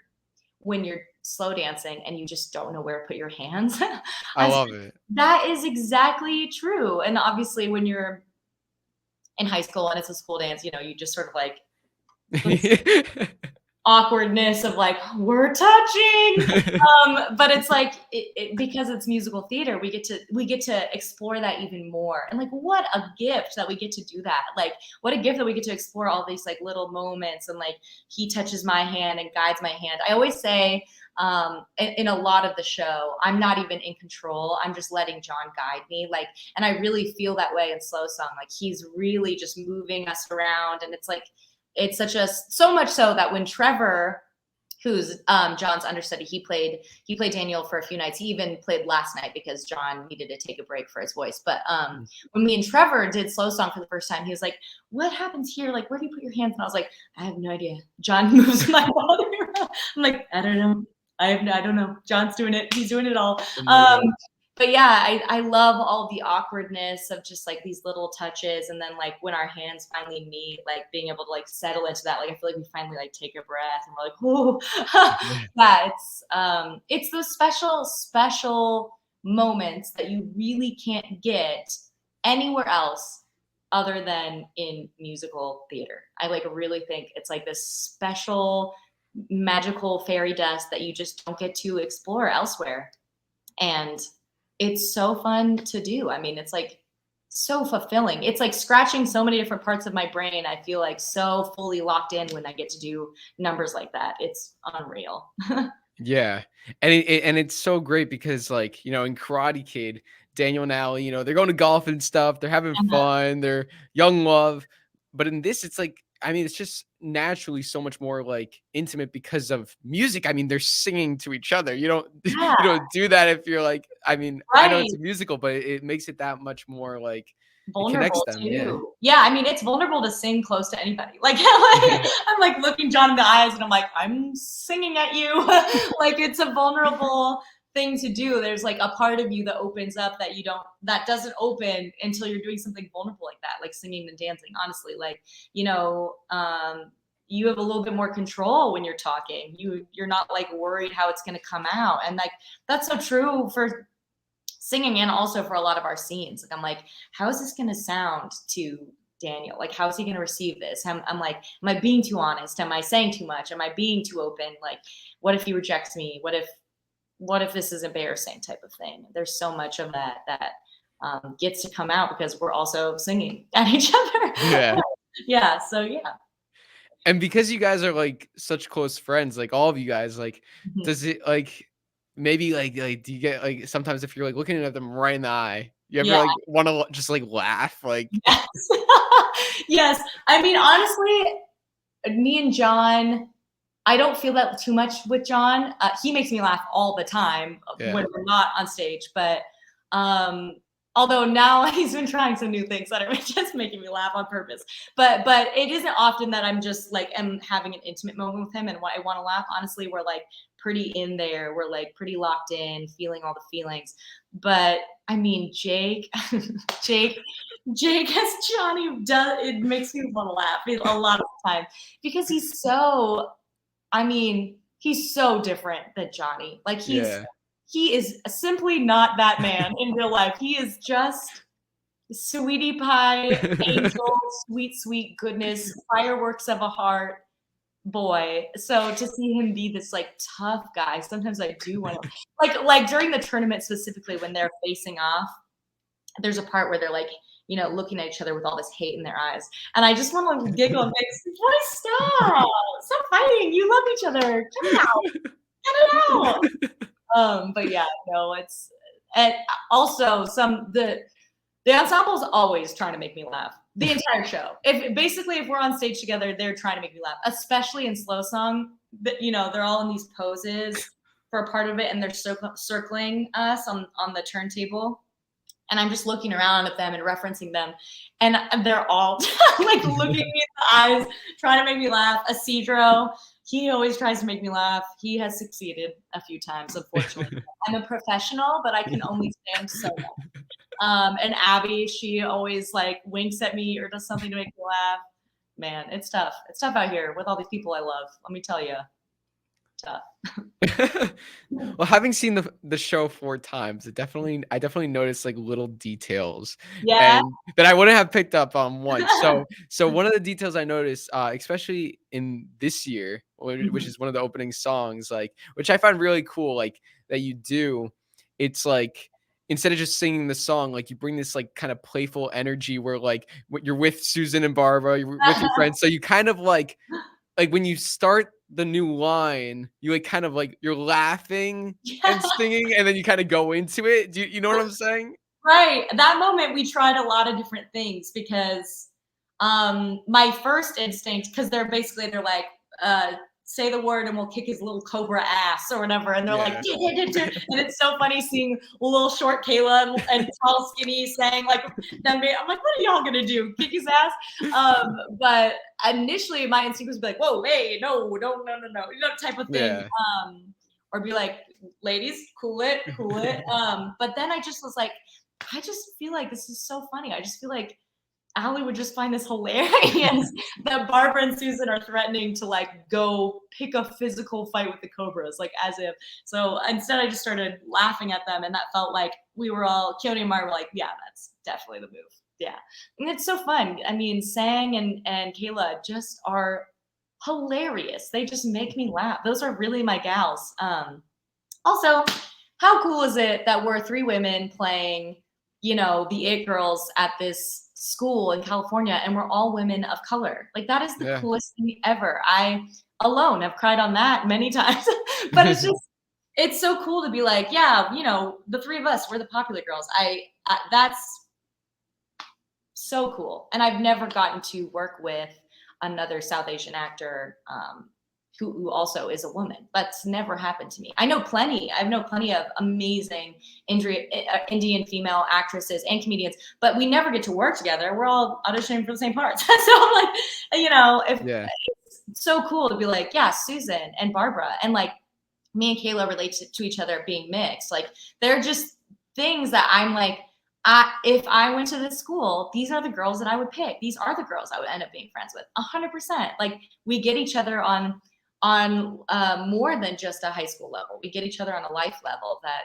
slow dancing and you just don't know where to put your hands. I Said, love it. that is exactly true. And obviously when you're in high school and it's a school dance, you just sort of like awkwardness of like, we're touching. But it's like because it's musical theater, we get to explore that even more. And like, what a gift that we get to do that. Like, what a gift that we get to explore all these like little moments, and like he touches my hand and guides my hand. I always say in a lot of the show, I'm not even in control. I'm just letting John guide me. Like, and I really feel that way in Slow Song. Like, he's really just moving us around, and it's like, it's so much so that when Trevor, who's John's understudy, he played Daniel for a few nights. He even played last night because John needed to take a break for his voice. But when me and Trevor did Slow Song for the first time, he was like, "What happens here? Like, where do you put your hands?" And I was like, "I have no idea." John moves my body around. I'm like, "I don't know. I don't know. John's doing it. He's doing it all." But yeah, I love all the awkwardness of just like these little touches, and then like when our hands finally meet, like being able to like settle into that. Like, I feel like we finally like take a breath and we're like, "Oh." Yeah, it's those special moments that you really can't get anywhere else other than in musical theater. I like really think it's like this special magical fairy dust that you just don't get to explore elsewhere. And it's so fun to do. I mean, it's like so fulfilling. It's like scratching so many different parts of my brain. I feel like so fully locked in when I get to do numbers like that. It's unreal. Yeah, and it's so great because, like, you know, in Karate Kid, Daniel and Ali, you know, they're going to golf and stuff, they're having fun, they're young love, but in this, it's like, I mean, it's just naturally so much more like intimate because of music. I mean, they're singing to each other. You don't Yeah, you don't do that if you're like, I mean, I know right. it's a musical, but it makes it that much more like it connects Vulnerable them. Yeah. too. Yeah, I mean, it's vulnerable to sing close to anybody. Like, I'm like looking John in the eyes and I'm like, I'm singing at you. Like, it's a vulnerable thing to do. There's like a part of you that opens up that doesn't open until you're doing something vulnerable like that, like singing and dancing. Honestly, like, you have a little bit more control when you're talking. You're not like worried how it's going to come out. And like, that's so true for singing and also for a lot of our scenes. Like, I'm like, how is this going to sound to Daniel? Like, how is he going to receive this? I'm like, am I being too honest? Am I saying too much? Am I being too open? Like, what if he rejects me? What if this is embarrassing type of thing? There's so much of that gets to come out because we're also singing at each other. Yeah. Yeah. So yeah. And because you guys are like such close friends, like all of you guys, like, Mhm. does it like maybe like do you get like sometimes if you're like looking at them right in the eye, you ever Yeah. like want to just like laugh? Like, Yes. Yes. I mean, honestly, me and John, I don't feel that too much with John. He makes me laugh all the time yeah, when we're not on stage. But although now he's been trying some new things that are just making me laugh on purpose. But it isn't often that I'm just like am having an intimate moment with him and I want to laugh. Honestly, we're like pretty in there. We're like pretty locked in, feeling all the feelings. But I mean, Jake, as Johnny does, it makes me want to laugh a lot of the time because he's so different than Johnny. Like yeah, he is simply not that man in real life. He is just sweetie pie, angel, sweet goodness, fireworks of a heart boy. So to see him be this like tough guy, sometimes I do want to like during the tournament specifically when they're facing off, there's a part where they're like, looking at each other with all this hate in their eyes. And I just want to giggle and say, boy, stop fighting. You love each other. Cut it out. But yeah, no, it's, and also the ensemble's always trying to make me laugh the entire show. If we're on stage together, they're trying to make me laugh, especially in slow song. But they're all in these poses for a part of it, and they're circling us on the turntable. And I'm just looking around at them and referencing them, and they're all like looking me in the eyes, trying to make me laugh. Isidro, he always tries to make me laugh. He has succeeded a few times, unfortunately. I'm a professional, but I can only stand so much. And Abby, she always like winks at me or does something to make me laugh. Man, it's tough. It's tough out here with all these people I love. Let me tell you, tough. well, having seen the show 4 times, I definitely noticed like little details Yeah. and that I wouldn't have picked up on once. So one of the details I noticed, especially in this year, which is one of the opening songs, like which I find really cool, like that you do. It's like instead of just singing the song, like you bring this like kind of playful energy where like you're with Susan and Barbara, you're with your friends, so you kind of like when you start the new line, you like kind of like you're laughing and singing, and then you kind of go into it. Do you know what I'm saying? Right. That moment, we tried a lot of different things because my first instinct, because they're like, say the word and we'll kick his little cobra ass or whatever. And they're like, Yeah. and it's so funny seeing little short Kayla and tall skinny saying like, I'm like, what are y'all gonna do? Kick his ass? But initially my instinct was be like, whoa, hey, no, type of thing. Yeah. Or be like, ladies, cool it. But then I just was like, I just feel like this is so funny. I just feel like Ali would just find this hilarious that Barbara and Susan are threatening to like go pick a physical fight with the Cobras, like as if. So instead, I just started laughing at them, and that felt like we were all, Keone and Mara were like, yeah, that's definitely the move. Yeah. And it's so fun. I mean, Sang and Kayla just are hilarious. They just make me laugh. Those are really my gals. Also, how cool is it that we're 3 women playing, you know, the It Girls at this school in California, and we're all women of color? Like, that is the Yeah. coolest thing ever. I alone have cried on that many times, but it's so cool to be like, yeah, you know, the 3 of us, we're the popular girls. That's so cool. And I've never gotten to work with another South Asian actor who also is a woman. That's never happened to me. I know plenty of amazing Indian female actresses and comedians, but we never get to work together. We're all auditioning for the same parts. So I'm like, you know, if Yeah. it's so cool to be like, yeah, Susan and Barbara, and like me and Kayla relate to each other being mixed. Like, they're just things that I'm like, if I went to this school, these are the girls that I would pick. These are the girls I would end up being friends with. 100%. Like, we get each other on more than just a high school level. We get each other on a life level that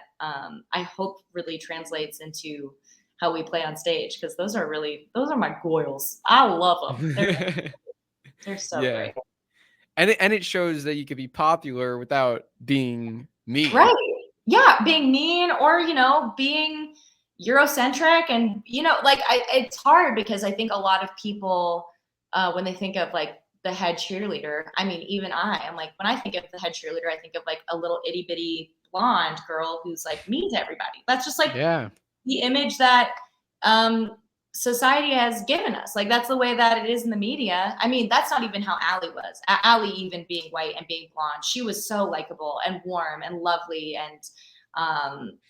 I hope really translates into how we play on stage, because those are my goils. I love them. They're so Yeah. great. And it shows that you could be popular without being mean. Right. Yeah, being mean, or, you know, being Eurocentric, and, you know, like, it's hard because I think a lot of people, when they think of like the head cheerleader, I mean, even I'm like, when I think of the head cheerleader, I think of like a little itty bitty blonde girl who's like mean to everybody. That's just like Yeah. the image that society has given us. Like, that's the way that it is in the media. I mean, that's not even how Ali was. Ali, even being white and being blonde, she was so likable and warm and lovely. And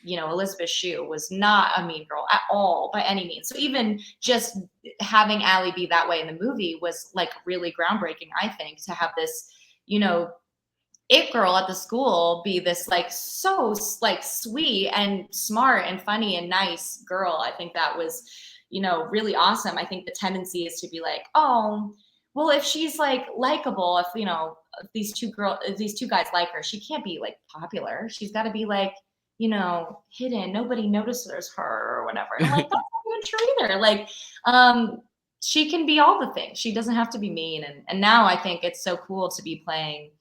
you know, Elizabeth Shue was not a mean girl at all by any means. So even just having Ali be that way in the movie was like really groundbreaking, I think, to have this, you know, It girl at the school be this like so like sweet and smart and funny and nice girl. I think that was, you know, really awesome. I think the tendency is to be like, oh, well, if she's like likable, if, you know, if these two guys like her, she can't be like popular. She's got to be like, you know, hidden. Nobody notices her or whatever. And I'm like, that's not even true either. Like, she can be all the things. She doesn't have to be mean. And now I think it's so cool to be playing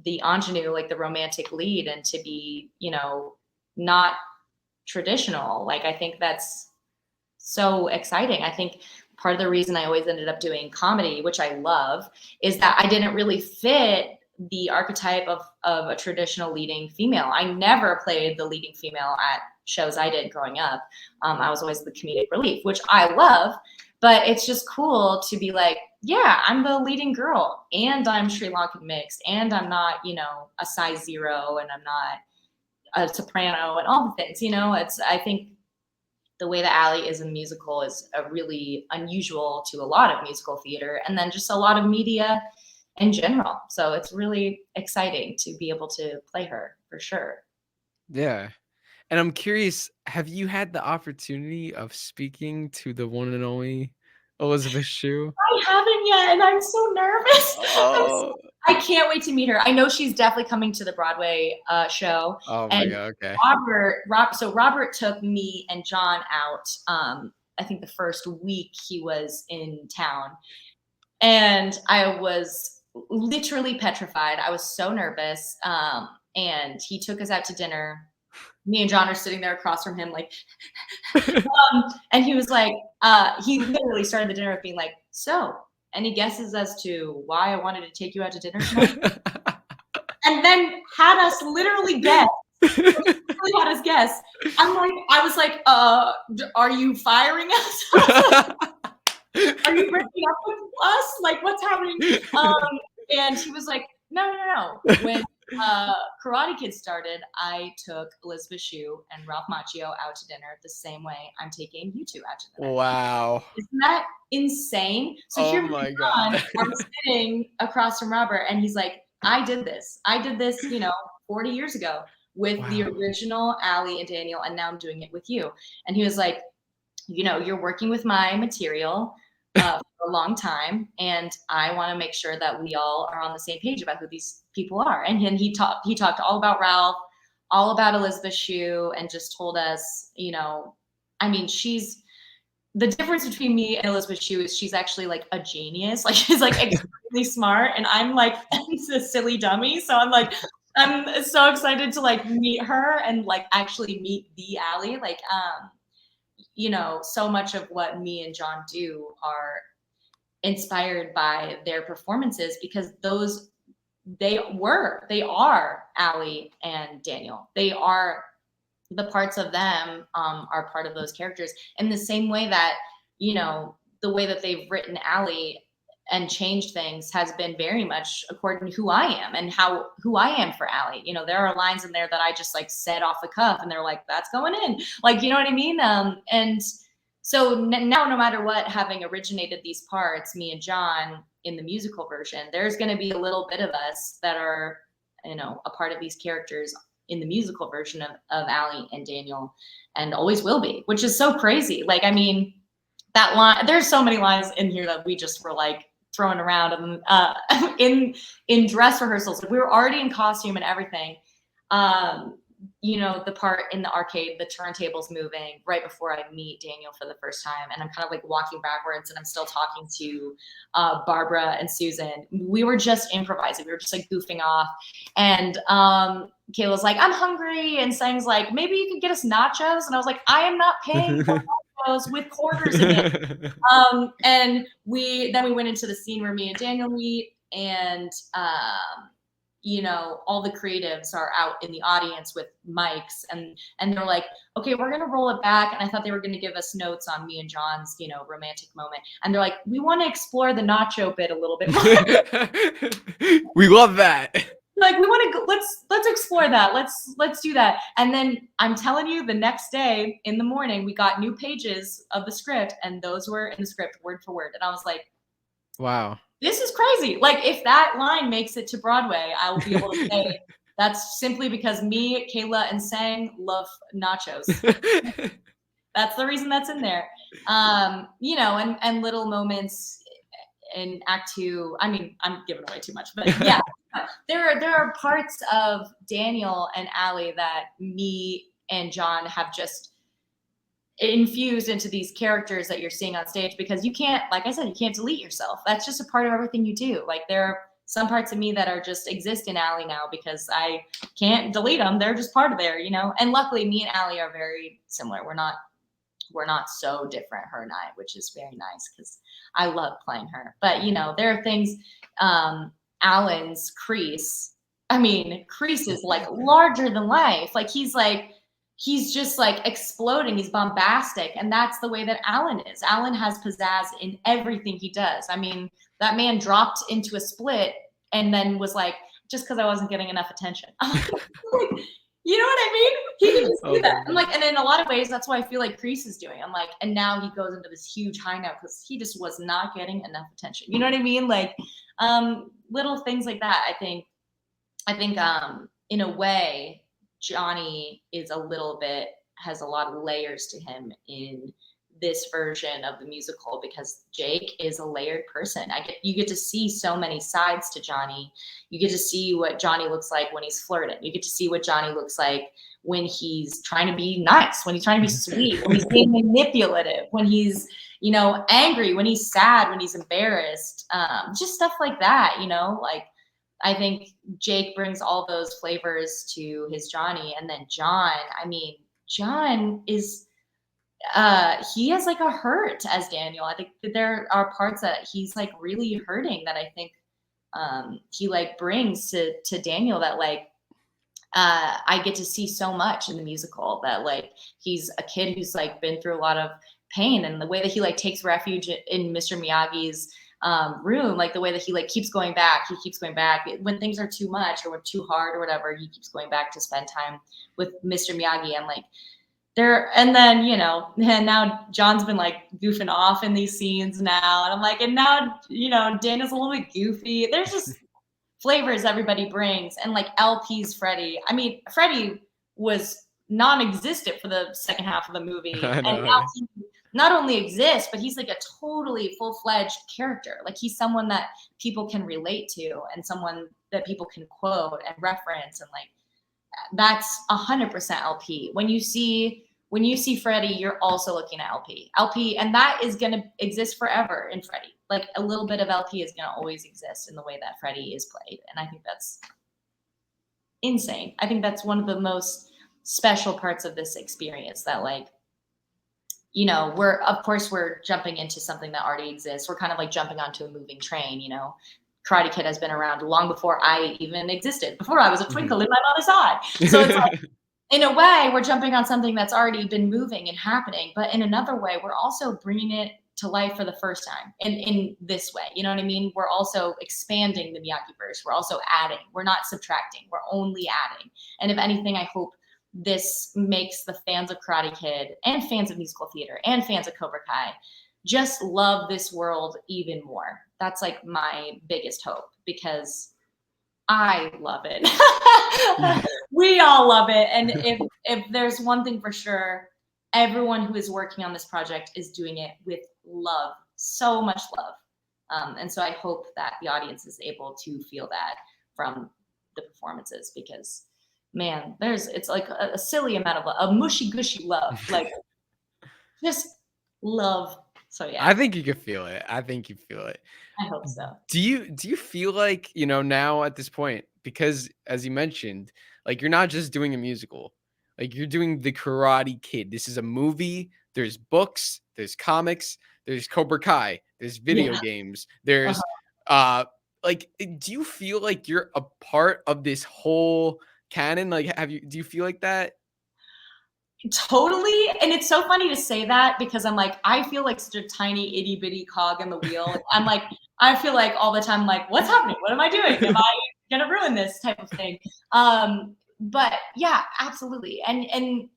the ingenue, like the romantic lead, and to be, you know, not traditional. Like, I think that's so exciting. I think part of the reason I always ended up doing comedy, which I love, is that I didn't really fit the archetype of a traditional leading female. I never played the leading female at shows I did growing up. I was always the comedic relief, which I love, but it's just cool to be like, yeah, I'm the leading girl, and I'm Sri Lankan mixed, and I'm not, you know, a size 0, and I'm not a soprano, and all the things, you know. I think the way that Ali is a musical is a really unusual to a lot of musical theater, and then just a lot of media in general. So it's really exciting to be able to play her, for sure. Yeah. And I'm curious, have you had the opportunity of speaking to the one and only Elizabeth Shue? I haven't yet, and I'm so nervous. Oh. I can't wait to meet her. I know she's definitely coming to the Broadway show. Oh my And God. Okay. Robert took me and John out. I think the first week he was in town, and I was literally petrified. I was so nervous. And he took us out to dinner. Me and John are sitting there across from him, like, and he was like, he literally started the dinner with being like, so, any guesses as to why I wanted to take you out to dinner tonight? And then had us literally guess. Really had us guess. I was like, are you firing us? Are you breaking up with us? Like, what's happening? And he was like, no. When Karate Kid started, I took Elizabeth Shue and Ralph Macchio out to dinner the same way I'm taking you two out to dinner. Wow. Isn't that insane? So Oh here my God. I'm sitting across from Robert, and he's like, I did this, you know, 40 years ago with the original Ali and Daniel, and now I'm doing it with you. And he was like, you know, you're working with my material for a long time, and I want to make sure that we all are on the same page about who these people are. And then he talked all about Ralph, all about Elizabeth Shue, and just told us, you know, I mean, she's the difference between me and Elizabeth Shue is she's actually like a genius. Like she's like extremely smart, and I'm like a silly dummy. So I'm so excited to like meet her and like actually meet the Ali. Like you know, so much of what me and John do are inspired by their performances because they are Ali and Daniel. They are the parts of them are part of those characters in the same way that, you know, the way that they've written Ali and changed things has been very much according to who I am and who I am for Ali. You know, there are lines in there that I just like said off the cuff and they're like, that's going in. Like, you know what I mean? And so now, no matter what, having originated these parts, me and John in the musical version, there's going to be a little bit of us that are, you know, a part of these characters in the musical version of Ali and Daniel, and always will be, which is so crazy. Like, I mean, that line, there's so many lines in here that we just were like throwing around and in dress rehearsals. We were already in costume and everything. You know, the part in the arcade, the turntables moving right before I meet Daniel for the first time. And I'm kind of like walking backwards and I'm still talking to Barbara and Susan. We were just improvising. We were just like goofing off. And Kayla's like, I'm hungry. And Sang's like, maybe you could get us nachos. And I was like, I am not paying for nachos with quarters in it. And then we went into the scene where me and Daniel meet, and you know, all the creatives are out in the audience with mics, and they're like, okay, we're gonna roll it back. And I thought they were gonna give us notes on me and John's, you know, romantic moment. And they're like, we want to explore the nacho bit a little bit more. We love that. Like, we want to go, let's explore that. Let's do that. And then I'm telling you, the next day in the morning, we got new pages of the script, and those were in the script word for word. And I was like, wow. This is crazy. Like, if that line makes it to Broadway, I will be able to say that's simply because me, Kayla, and Sang love nachos. That's the reason that's in there. You know, and little moments in Act 2. I mean, I'm giving away too much, but yeah, there are parts of Daniel and Ali that me and John have just infused into these characters that you're seeing on stage, because you can't, like I said, you can't delete yourself. That's just a part of everything you do. Like, there are some parts of me that are just exist in Ali now because I can't delete them. They're just part of there, you know? And luckily me and Ali are very similar. We're not so different, her and I, which is very nice because I love playing her. But, you know, there are things, Alan's KREESE, I mean, KREESE is like larger than life. Like, he's just like exploding. He's bombastic. And that's the way that Alan is. Alan has pizzazz in everything he does. I mean, that man dropped into a split and then was like, just because I wasn't getting enough attention. Like, you know what I mean? He can just do that. I'm like, and in a lot of ways, that's what I feel like KREESE is doing. I'm like, and now he goes into this huge high note because he just was not getting enough attention. You know what I mean? Like, little things like that. I think in a way, Johnny is has a lot of layers to him in this version of the musical, because Jake is a layered person. You get to see so many sides to Johnny. You get to see what Johnny looks like when he's flirting. You get to see what Johnny looks like when he's trying to be nice, when he's trying to be sweet, when he's being manipulative, when he's, you know, angry, when he's sad, when he's embarrassed, just stuff like that, you know, like, I think Jake brings all those flavors to his Johnny. And then John, I mean, John is, he has like a hurt as Daniel. I think that there are parts that he's like really hurting that I think he like brings to Daniel that like, I get to see so much in the musical, that like, he's a kid who's like been through a lot of pain, and the way that he like takes refuge in Mr. Miyagi's room, like the way that he like keeps going back when things are too much or too hard or whatever, he keeps going back to spend time with Mr. Miyagi. And like and then, you know, and now John's been like goofing off in these scenes now, and I'm like, and now, you know, Dana's a little bit goofy. There's just flavors everybody brings. And like LP's Freddie, I mean, Freddie was non-existent for the second half of the movie, and now he not only exists, but he's like a totally full-fledged character. Like, he's someone that people can relate to, and someone that people can quote and reference, and like, that's 100% LP. When you see when you see Freddie, you're also looking at LP, and that is going to exist forever in Freddie. Like a little bit of LP is going to always exist in the way that Freddie is played. And I think that's insane. I think that's one of the most special parts of this experience, that like, you know, of course we're jumping into something that already exists. We're kind of like jumping onto a moving train, you know. Karate Kid has been around long before I even existed, before I was a twinkle in my mother's eye. So it's like, in a way, we're jumping on something that's already been moving and happening, but in another way, we're also bringing it to life for the first time in this way. You know what I mean? We're also expanding the Miyagi-verse. We're also adding. We're not subtracting. We're only adding. And if anything, I hope this makes the fans of Karate Kid and fans of musical theater and fans of Cobra Kai just love this world even more. That's like my biggest hope, because I love it. We all love it. And if there's one thing for sure, everyone who is working on this project is doing it with love, so much love. And so I hope that the audience is able to feel that from the performances, because man, it's like a silly amount of love, a mushy gushy love, like just love. So yeah, I think you can feel it. I think you feel it. I hope so. Do you feel like, you know, now at this point, because as you mentioned, like you're not just doing a musical, like you're doing the Karate Kid. This is a movie. There's books, there's comics, there's Cobra Kai, there's video games, there's like, do you feel like you're a part of this whole canon? Like, do you feel like that? Totally. And it's so funny to say that, because I'm like, I feel like such a tiny itty bitty cog in the wheel. I'm like, I feel like all the time, like, what's happening? What am I doing? Am I gonna ruin this type of thing? But yeah, absolutely. And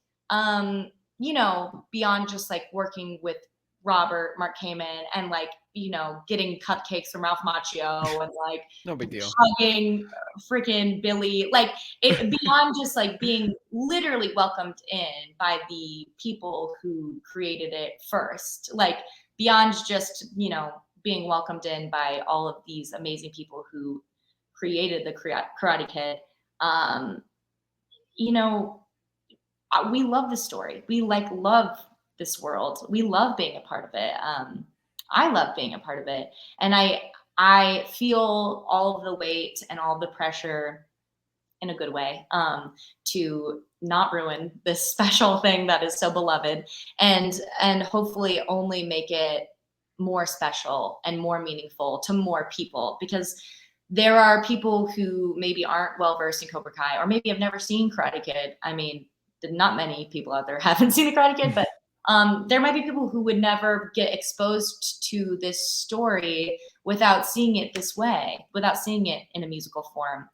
you know, beyond just like working with Robert Mark Kamen and like, you know, getting cupcakes from Ralph Macchio and like No big deal. hugging freaking Billy, like it beyond just like being literally welcomed in by the people who created it first, like beyond just, you know, being welcomed in by all of these amazing people who created the Karate Kid. You know, we love the story. We like love this world. We love being a part of it. I love being a part of it. And I feel all of the weight and all the pressure in a good way, to not ruin this special thing that is so beloved, and hopefully only make it more special and more meaningful to more people, because there are people who maybe aren't well versed in Cobra Kai, or maybe have never seen Karate Kid. I mean, not many people out there haven't seen the Karate Kid, but there might be people who would never get exposed to this story without seeing it this way, without seeing it in a musical form.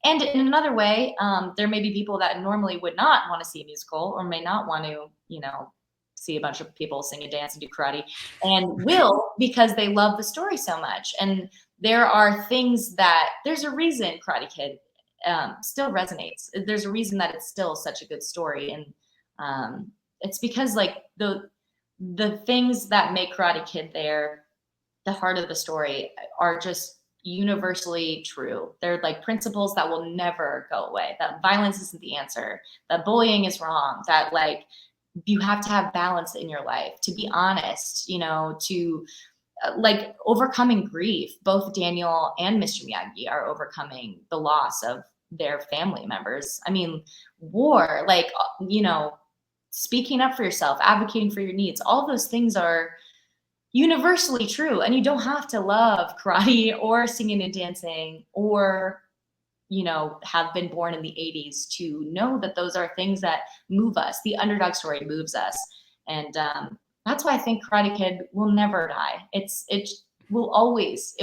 And in another way, there may be people that normally would not want to see a musical, or may not want to, you know, see a bunch of people sing and dance and do karate, and will, because they love the story so much. And there are things that, there's a reason Karate Kid still resonates. There's a reason that it's still such a good story. And it's because like the things that make Karate Kid there, the heart of the story, are just universally true. They're like principles that will never go away, that violence isn't the answer, that bullying is wrong, that like you have to have balance in your life, to be honest, you know, to like overcoming grief. Both Daniel and Mr. Miyagi are overcoming the loss of their family members. I mean, war, like, you know, speaking up for yourself, advocating for your needs, all those things are universally true. And you don't have to love karate or singing and dancing, or, you know, have been born in the 80s to know that those are things that move us. The underdog story moves us. And that's why I think Karate Kid will never die. It will always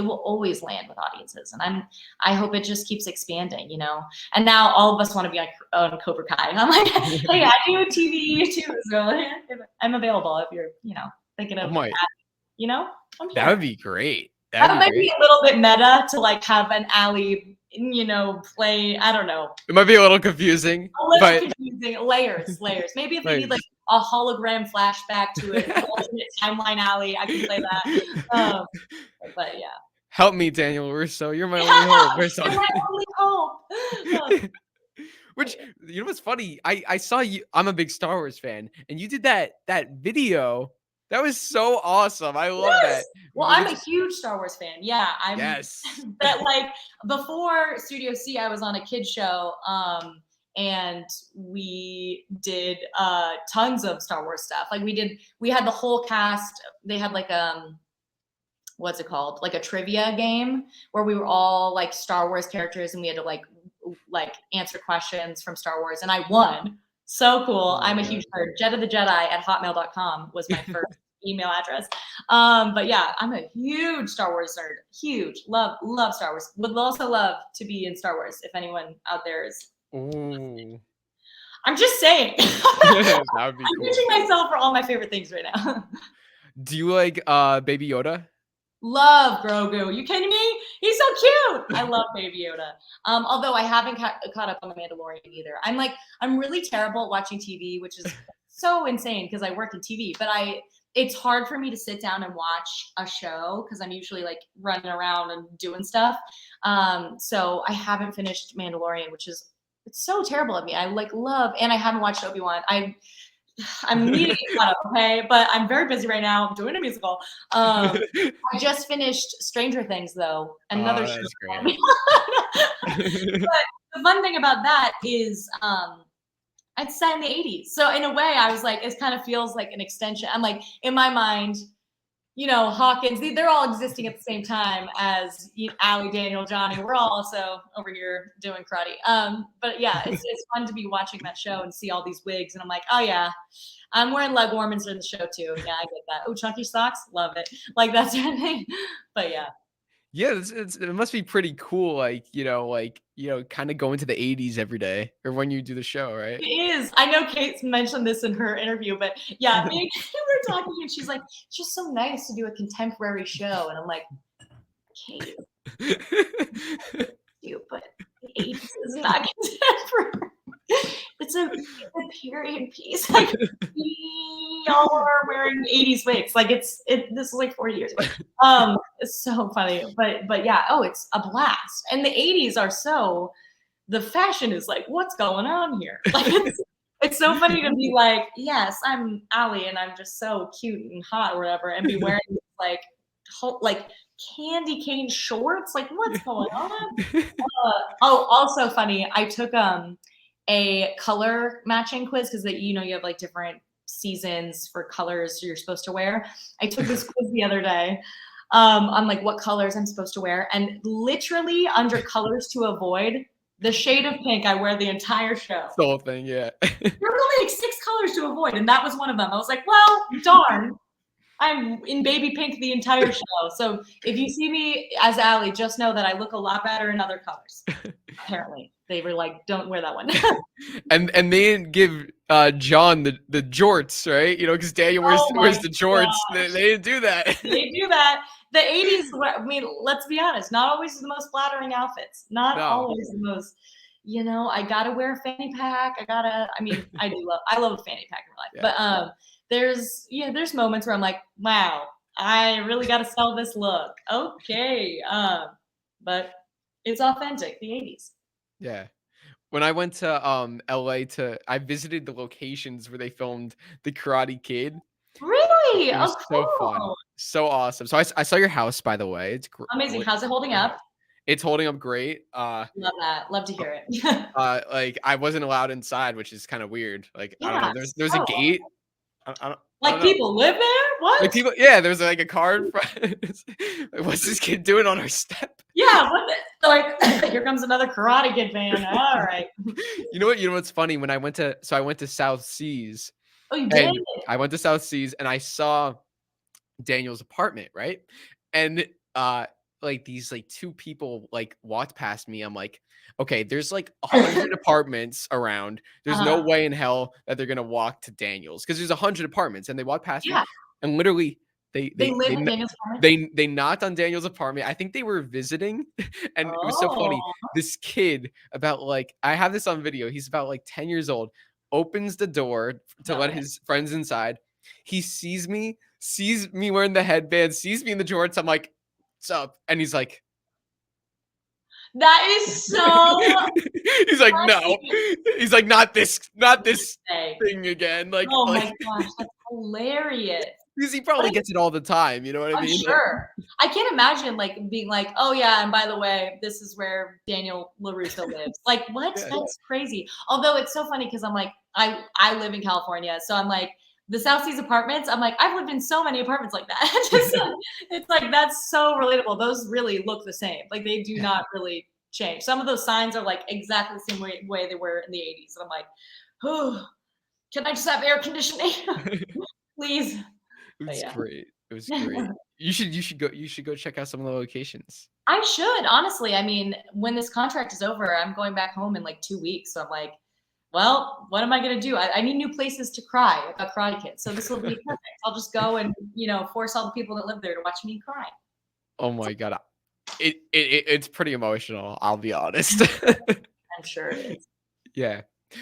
land with audiences. And I hope it just keeps expanding, you know. And now all of us want to be on Cobra Kai. I'm like, hey, I do TV too, so I'm available if you're, you know, thinking of that, you know. That would be great. That might be a little bit meta to like have an Ali, you know, play. I don't know. It might be a little confusing. Confusing. Layers. Maybe if they need like a hologram flashback to an alternate timeline Ali, I can play that. But yeah. Help me, Daniel Russo. You're my only hope. You're my only hope. Which, you know what's funny? I saw you. I'm a big Star Wars fan, and you did that video. That was so awesome. I love that. Well, I'm a huge Star Wars fan. Yeah, I'm. Yes. That like before Studio C, I was on a kids show, and we did tons of Star Wars stuff. Like we had the whole cast. They had like what's it called? Like a trivia game where we were all like Star Wars characters, and we had to like answer questions from Star Wars, and I won. So cool. I'm a huge nerd. Jetta the Jedi at hotmail.com was my first email address. But yeah, I'm a huge Star Wars nerd. Huge. Love Star Wars. Would also love to be in Star Wars if anyone out there is. Ooh. I'm just saying. That would be I'm cool. pitching myself for all my favorite things right now. Do you like Baby Yoda? Love Grogu. You kidding me? He's so cute. I love Baby Yoda. Although I haven't caught up on The Mandalorian either. I'm really terrible at watching TV, which is so insane because I work in TV. But it's hard for me to sit down and watch a show because I'm usually like running around and doing stuff. So I haven't finished Mandalorian, it's so terrible of me. I love, and I haven't watched Obi-Wan. I'm needing to get caught up, okay? But I'm very busy right now. I'm doing a musical. I just finished Stranger Things, though. Another show. That's great. But the fun thing about that is it's set in the 80s. So in a way, I was like, it kind of feels like an extension. I'm like, in my mind, Hawkins, they're all existing at the same time as Ali, Daniel, Johnny. We're all also over here doing karate. But yeah, it's fun to be watching that show and see all these wigs. And I'm like, oh yeah, I'm wearing leg warmers in the show too. Yeah, I get that. Oh, chunky socks, love it. Like that sort of thing. But yeah. Yeah, it must be pretty cool, kind of going to the 80s every day or when you do the show, right? It is. I know Kate mentioned this in her interview, but yeah, me and Kate were talking and she's like, it's just so nice to do a contemporary show. And I'm like, Kate, but the 80s is not contemporary. It's a period piece. Like y'all are wearing 80s wigs. Like this is like 40 years ago. It's so funny. But yeah, it's a blast. And the 80s are the fashion is like, what's going on here? Like it's so funny to be like, yes, I'm Ali and I'm just so cute and hot or whatever, and be wearing like candy cane shorts. Like what's going on? Also funny. I took a color matching quiz because you have like different seasons for colors you're supposed to wear. I took this quiz the other day on like what colors I'm supposed to wear, and literally under colors to avoid, the shade of pink I wear the entire show. The whole thing, yeah. There were only like 6 colors to avoid, and that was one of them. I was like, well, darn. I'm in baby pink the entire show. So if you see me as Ali, just know that I look a lot better in other colors. Apparently. They were like, don't wear that one. and they didn't give John the jorts, right? Because Daniel wears the jorts. They didn't do that. They do that. The 80s, I mean, let's be honest, not always the most flattering outfits. Not always the most, I gotta wear a fanny pack. I love a fanny pack in my life. Yeah. But there's moments where I'm like, wow, I really got to sell this look. Okay. But it's authentic, the 80s. Yeah. When I went to LA I visited the locations where they filmed The Karate Kid. Really? It was so fun. So awesome. So I saw your house, by the way. It's amazing. How's it holding up? It's holding up great. Love that. Love to hear it. Like I wasn't allowed inside, which is kind of weird. Like I don't know. There's a gate. I don't people live there? What? Like people, yeah. There's like a card. What's this kid doing on our step? Yeah. Here comes another Karate Kid fan. All right. You know what's funny? When I went to South Seas. Oh, you did? I went to South Seas and I saw Daniel's apartment, right? And these 2 people walked past me. I'm like, okay, there's 100 apartments around. There's no way in hell that they're gonna walk to Daniel's because there's 100 apartments, and they walked past me, and literally they knocked on Daniel's apartment. I think they were visiting, and it was so funny. This kid about I have this on video. He's about 10 years old. Opens the door to let his friends inside. He sees me wearing the headband, sees me in the jorts. I'm like, what's up? And he's like, That is so He's like, no. funny. He's like, not this Say. thing again. Like, Oh my like gosh, that's hilarious. because he probably gets it all the time. You know what I I'm mean? Like, sure. I can't imagine like being like, oh yeah, and by the way, this is where Daniel LaRusso lives. Like, what? yeah. That's crazy. Although it's so funny because I'm like, I live in California, so I'm like the South Seas apartments. I'm like, I've lived in so many apartments like that. Just it's like that's so relatable. Those really look the same. Like they do not really change. Some of those signs are like exactly the same way they were in the 80s. And I'm like, oh, can I just have air conditioning? Please. It But was yeah. great. It was great. You should go check out some of the locations. I should, honestly. I mean, when this contract is over, I'm going back home in like 2 weeks. So I'm like, well, what am I going to do? I need new places to cry. I've got Karate Kids. So this will be perfect. I'll just go and, force all the people that live there to watch me cry. Oh my god. It's pretty emotional, I'll be honest. I'm sure it is. Yeah.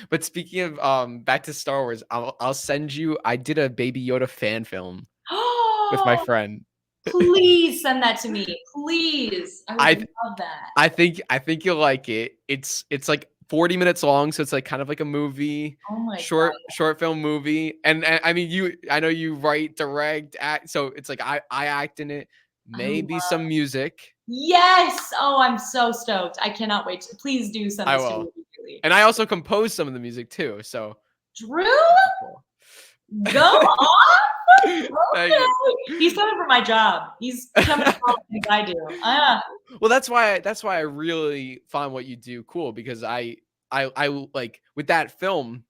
But speaking of back to Star Wars, I'll send you I did a Baby Yoda fan film with my Oh, friend. please send that to me. Please. I would I love that. I think you'll like it. It's like 40 minutes long, so it's like kind of like a movie, Oh my God. short film movie. And I mean I know you write, direct, act, so it's like I act in it, maybe some music. Yes. Oh, I'm so stoked. I cannot wait. Please do send I this to me will. immediately. And I also compose some of the music too, so Drew, cool. go off. Thank Okay. you. He's coming for my job. He's coming for all the things I do. Well, that's why I really find what you do cool because I like with that film,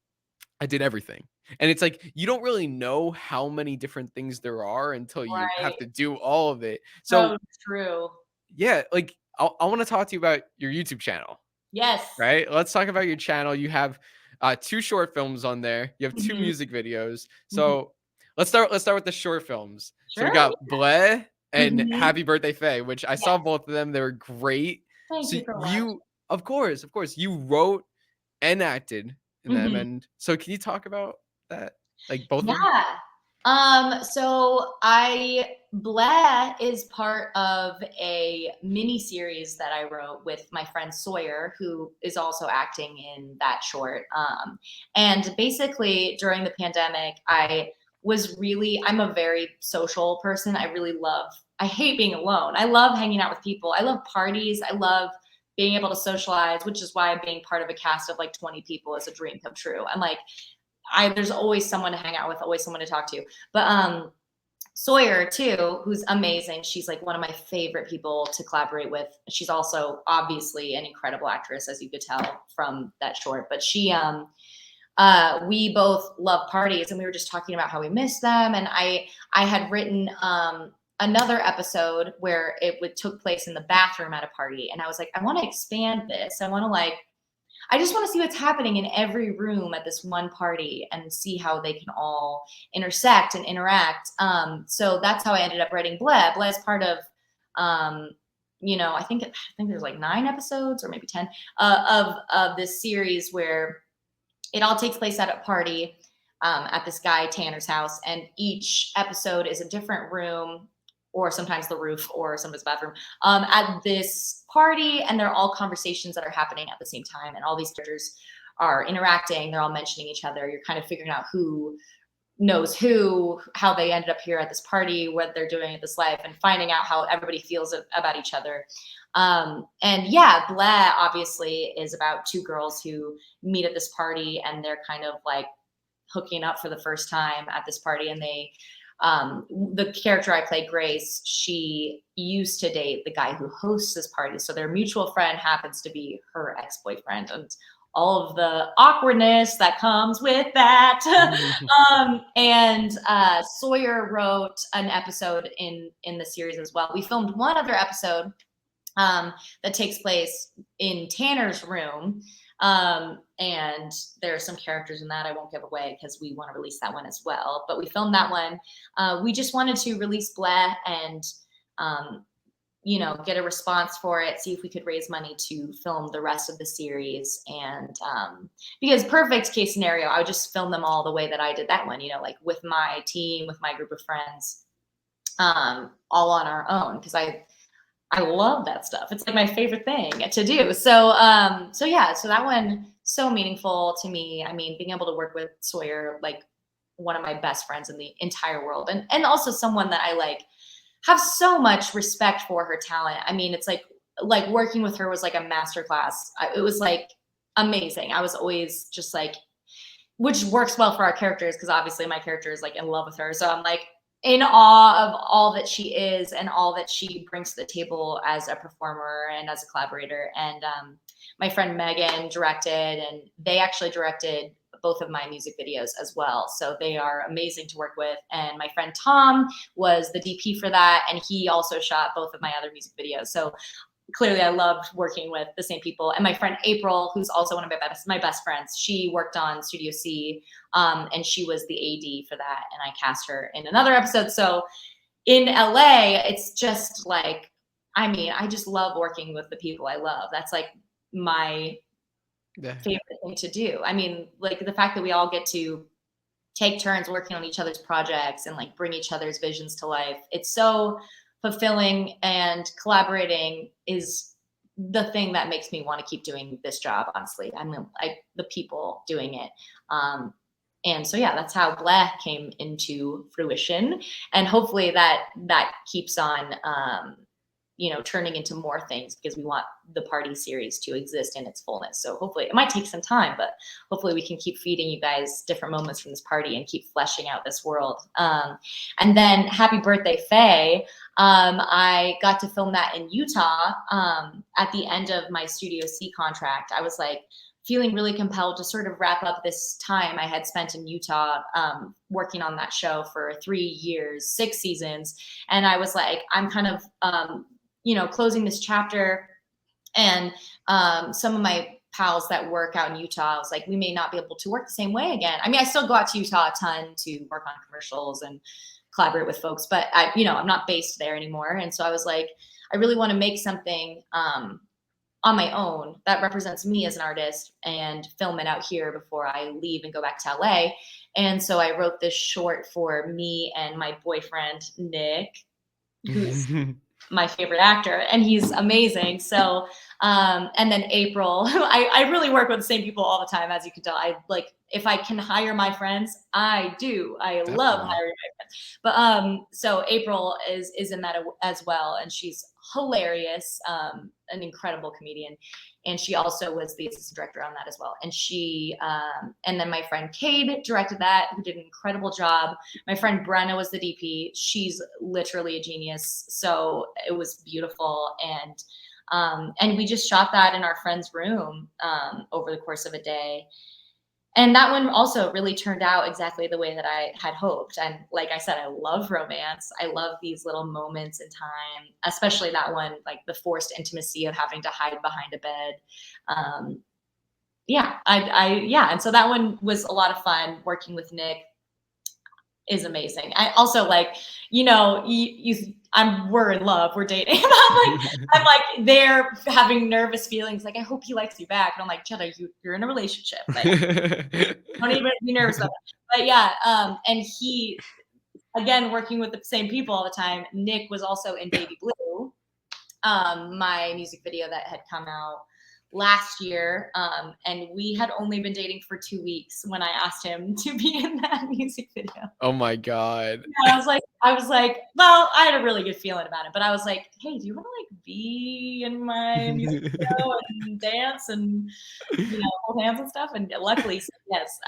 I did everything. And it's like you don't really know how many different things there are until you have Right. to do all of it. So So, true. yeah, like I want to talk to you about your YouTube channel, Yes. right? Let's talk about your channel. You have 2 short films on there. You have 2 Mhm, music videos. mhm. So, let's start with the short films. So we Sure. got Bleh and Mhm. Happy Birthday Fay, which I saw Yes. both of them. They were great. Thank So you so much. you of course, you wrote and acted in them. Mhm. And so can you talk about that? Like both of them? Yeah. So Blah is part of a mini series that I wrote with my friend Sawyer, who is also acting in that short. And basically during the pandemic, I'm a very social person. I hate being alone. I love hanging out with people. I love parties. I love being able to socialize, which is why being part of a cast of like 20 people is a dream come true. I'm like, there's always someone to hang out with, always someone to talk to. But Sawyer too, who's amazing. She's like one of my favorite people to collaborate with. She's also obviously an incredible actress, as you could tell from that short. But we both love parties, and we were just talking about how we miss them. And I had written another episode where took place in the bathroom at a party, and I was like, I want to expand this. I just want to see what's happening in every room at this one party and see how they can all intersect and interact. So that's how I ended up writing Bleh. Bleh is part of, I think there's like 9 episodes or maybe 10 of this series where it all takes place at a party at this guy Tanner's house, and each episode is a different room, or sometimes the roof, or somebody's bathroom, at this party, and they're all conversations that are happening at the same time, and all these characters are interacting. They're all mentioning each other. You're kind of figuring out who knows who, how they ended up here at this party, what they're doing at this life, and finding out how everybody feels about each other. And yeah, Bleh obviously is about 2 girls who meet at this party, and they're kind of like hooking up for the first time at this party. And the character I play, Grace, she used to date the guy who hosts this party. So their mutual friend happens to be her ex-boyfriend, and all of the awkwardness that comes with that. And Sawyer wrote an episode in the series as well. We filmed one other episode that takes place in Tanner's room. And there are some characters in that I won't give away because we want to release that one as well. But we filmed that one. We just wanted to release Bleh and, get a response for it, see if we could raise money to film the rest of the series. And because perfect case scenario, I would just film them all the way that I did that one, like with my team, with my group of friends, all on our own. Because I love that stuff. It's like my favorite thing to do. So yeah, so that one so meaningful to me. I mean, being able to work with Sawyer, like one of my best friends in the entire world, and also someone that I like have so much respect for her talent. I mean, it's like working with her was like a masterclass. It was like amazing. I was always just like, which works well for our characters because obviously my character is like in love with her. So I'm like in awe of all that she is and all that she brings to the table as a performer and as a collaborator. And my friend Megan directed, and they actually directed both of my music videos as well. So they are amazing to work with. And my friend Tom was the DP for that, and he also shot both of my other music videos. So clearly I loved working with the same people. And my friend April, who's also one of my best friends, she worked on Studio C, and she was the AD for that, and I cast her in another episode. So in LA, it's just like, I mean, I just love working with the people I love. That's like my favorite thing to do. I mean, like the fact that we all get to take turns working on each other's projects and like bring each other's visions to life. It's so fulfilling, and collaborating is the thing that makes me want to keep doing this job. Honestly, I mean, the people doing it. And so, yeah, that's how Blah came into fruition, and hopefully that keeps on, you know, turning into more things, because we want the party series to exist in its fullness. So hopefully, it might take some time, but hopefully we can keep feeding you guys different moments from this party and keep fleshing out this world. And then Happy Birthday Fay, I got to film that in Utah at the end of my Studio C contract. I was like feeling really compelled to sort of wrap up this time I had spent in Utah working on that show for 3 years, 6 seasons. And I was like, I'm kind of, you know, closing this chapter. And some of my pals that work out in Utah, I was like, we may not be able to work the same way again. I mean, I still go out to Utah a ton to work on commercials and collaborate with folks, but you know, I'm not based there anymore. And so I was like, I really want to make something on my own that represents me as an artist and film it out here before I leave and go back to LA. And so I wrote this short for me and my boyfriend, Nick, who's my favorite actor, and he's amazing. So, and then April, I really work with the same people all the time, as you can tell. I like, if I can hire my friends, I do. I love hiring my friends. But so April is in that as well, and she's hilarious, an incredible comedian. And she also was the assistant director on that as well. And she, and then my friend Cade directed that, who did an incredible job. My friend Brenna was the DP. She's literally a genius. So it was beautiful. And we just shot that in our friend's room over the course of a day. And that one also really turned out exactly the way that I had hoped. And like I said, I love romance. I love these little moments in time, especially that one, like the forced intimacy of having to hide behind a bed. Yeah, yeah. And so that one was a lot of fun. Working with Nick is amazing. I also, like, you know, we're in love, we're dating. I'm like there having nervous feelings, like I hope he likes you back. And I'm like, Jetta, you're in a relationship. Like, don't even be nervous about it. But yeah, and he, again, working with the same people all the time. Nick was also in Baby Blue, my music video that had come out last year, and we had only been dating for 2 weeks when I asked him to be in that music video. Oh my God. Yeah, I was like, well, I had a really good feeling about it, but I was like, hey, do you want to like be in my music video and dance and, you know, hold hands and stuff? And luckily, yes.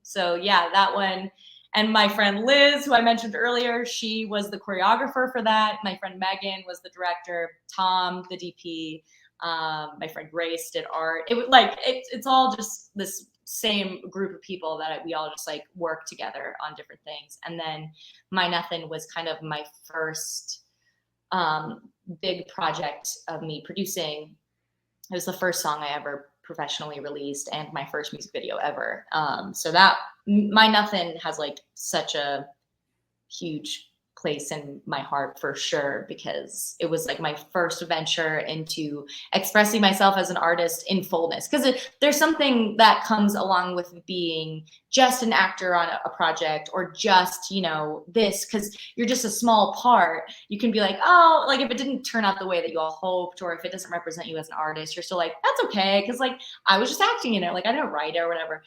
So yeah, that one. And my friend Liz, who I mentioned earlier, she was the choreographer for that. My friend Megan was the director. Tom, the DP. My friend Grace did art. It was like, it's all just this same group of people that we all just like work together on different things. And then My Nothing was kind of my first big project of me producing. It was the first song I ever professionally released and my first music video ever. So that My Nothing has like such a huge place in my heart for sure, because it was like my first venture into expressing myself as an artist in fullness. Because there's something that comes along with being just an actor on a project, or just, you know, this, because you're just a small part. You can be like, oh, like if it didn't turn out the way that you all hoped, or if it doesn't represent you as an artist, you're still like, that's okay, because like I was just acting in it, like I didn't write it or whatever.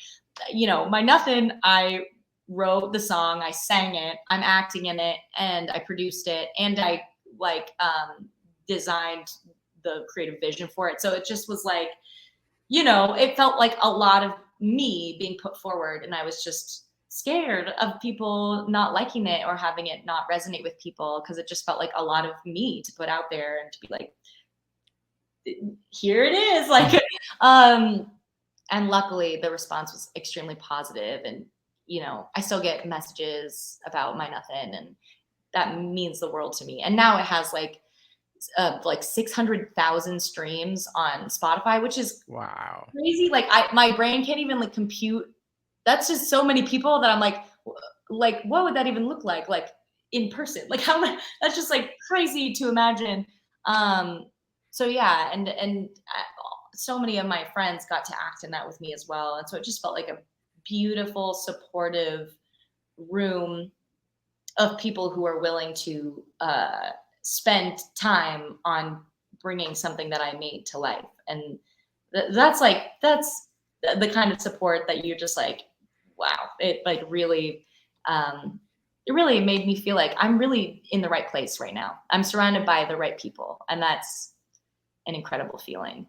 You know, my nothing, I wrote the song, I sang it, I'm acting in it, and I produced it, and I like designed the creative vision for it. So it just was like, you know, it felt like a lot of me being put forward, and I was just scared of people not liking it or having it not resonate with people, because it just felt like a lot of me to put out there and to be like, here it is, like and luckily the response was extremely positive, and you know, I still get messages about my nothing, and that means the world to me. And now it has like 600,000 streams on Spotify, which is Wow. crazy. Like my brain can't even like compute. That's just so many people that I'm like, what would that even look like in person? Like how much? That's just like crazy to imagine. So yeah, and so many of my friends got to act in that with me as well, and so it just felt like a beautiful, supportive room of people who are willing to spend time on bringing something that I made to life. And that's the kind of support that you're just like, wow, it like really, it really made me feel like I'm really in the right place right now. I'm surrounded by the right people, and that's an incredible feeling.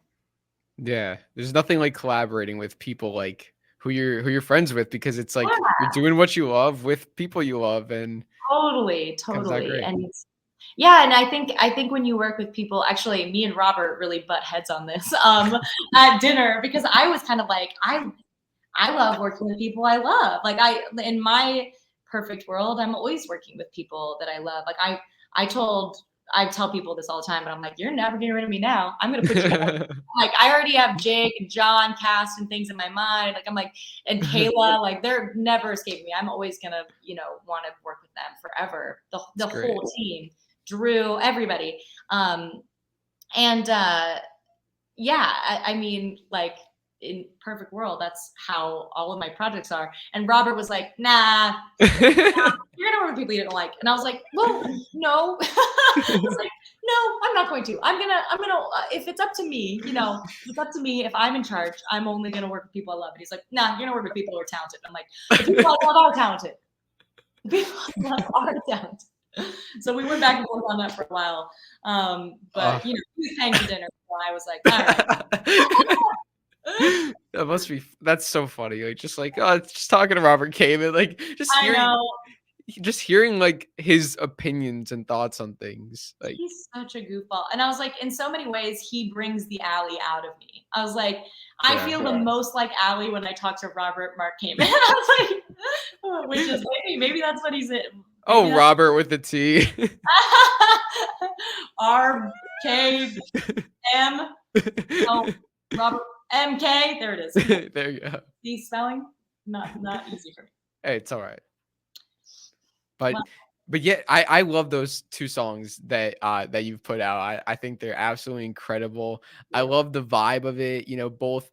Yeah, there's nothing like collaborating with people like who you're friends with, because it's like you're Yeah, doing what you love with people you love, and totally, comes out totally. great. And yeah, and I think when you work with people, actually, me and Robert really butt heads on this at dinner, because I was kind of like, I love working with people I love. Like in my perfect world, I'm always working with people that I love. Like I tell people this all the time, but I'm like, you're never getting rid of me now. I'm gonna put you on. Like I already have Jake and John cast and things in my mind. Like I'm like, and Kayla, like they're never escaping me. I'm always gonna, you know, want to work with them forever. The great. whole team, Drew, everybody. And yeah, I mean, like in perfect world, that's how all of my projects are. And Robert was like, nah, you're gonna work with people you don't like. And I was like, well, no. I was like, no, I'm not going to. I'm gonna, if it's up to me, you know, if it's up to me, if I'm in charge, I'm only gonna work with people I love. And he's like, nah, you're gonna work with people who are talented. I'm like, the people I love are talented. The people I love are talented. So we went back and forth on that for a while. But you know, he was paying for dinner, so I was like, all right. That must be, that's so funny. Like just like, oh, it's just talking to Robert Kamen, like I know. just hearing like his opinions and thoughts on things. Like He's such a goofball. And I was like, in so many ways, he brings the Ali out of me. I was like, I Yeah. feel the most like Ali when I talk to Robert Mark Kamen. I was like, which is maybe that's what he's in. Oh, Robert with the T. R-K-M. Oh, Robert M-K. There it is. There you go. The spelling? Not easy for me. Hey, it's all right. But Well, but yeah, I love those two songs that that you've put out. I think they're absolutely incredible. I love the vibe of it. You know, both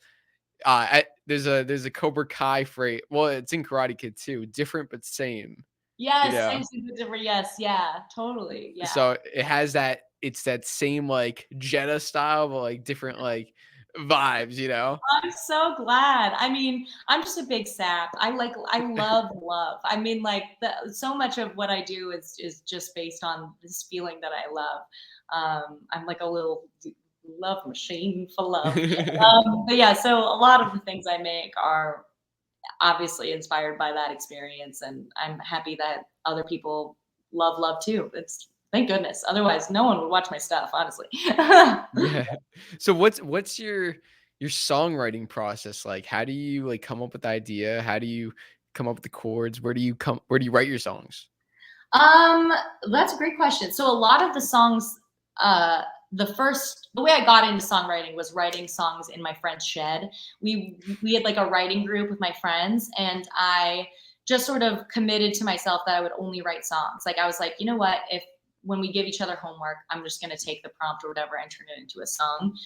there's a Cobra Kai phrase. Well, it's in Karate Kid too. Different but same. yes, You know? same thing, but different. Yes, yeah, totally. Yeah. So it has that. It's that same like Jetta style, but like different like vibes. You know? I'm so glad. I mean, I'm just a big sap. I love love. I mean, like so much of what I do is just based on this feeling that I love. I'm like a little love machine for love. But yeah, so a lot of the things I make are obviously inspired by that experience, and I'm happy that other people love love too. It's thank goodness. Otherwise, no one would watch my stuff, honestly. Yeah. So what's your songwriting process like? How do you like come up with the idea? How do you come up with the chords? Where do you write your songs? Um, that's a great question. So a lot of the songs, the way I got into songwriting was writing songs in my friend's shed. We had like a writing group with my friends, and I just sort of committed to myself that I would only write songs. Like I was like, you know what, when we give each other homework, I'm just going to take the prompt or whatever and turn it into a song,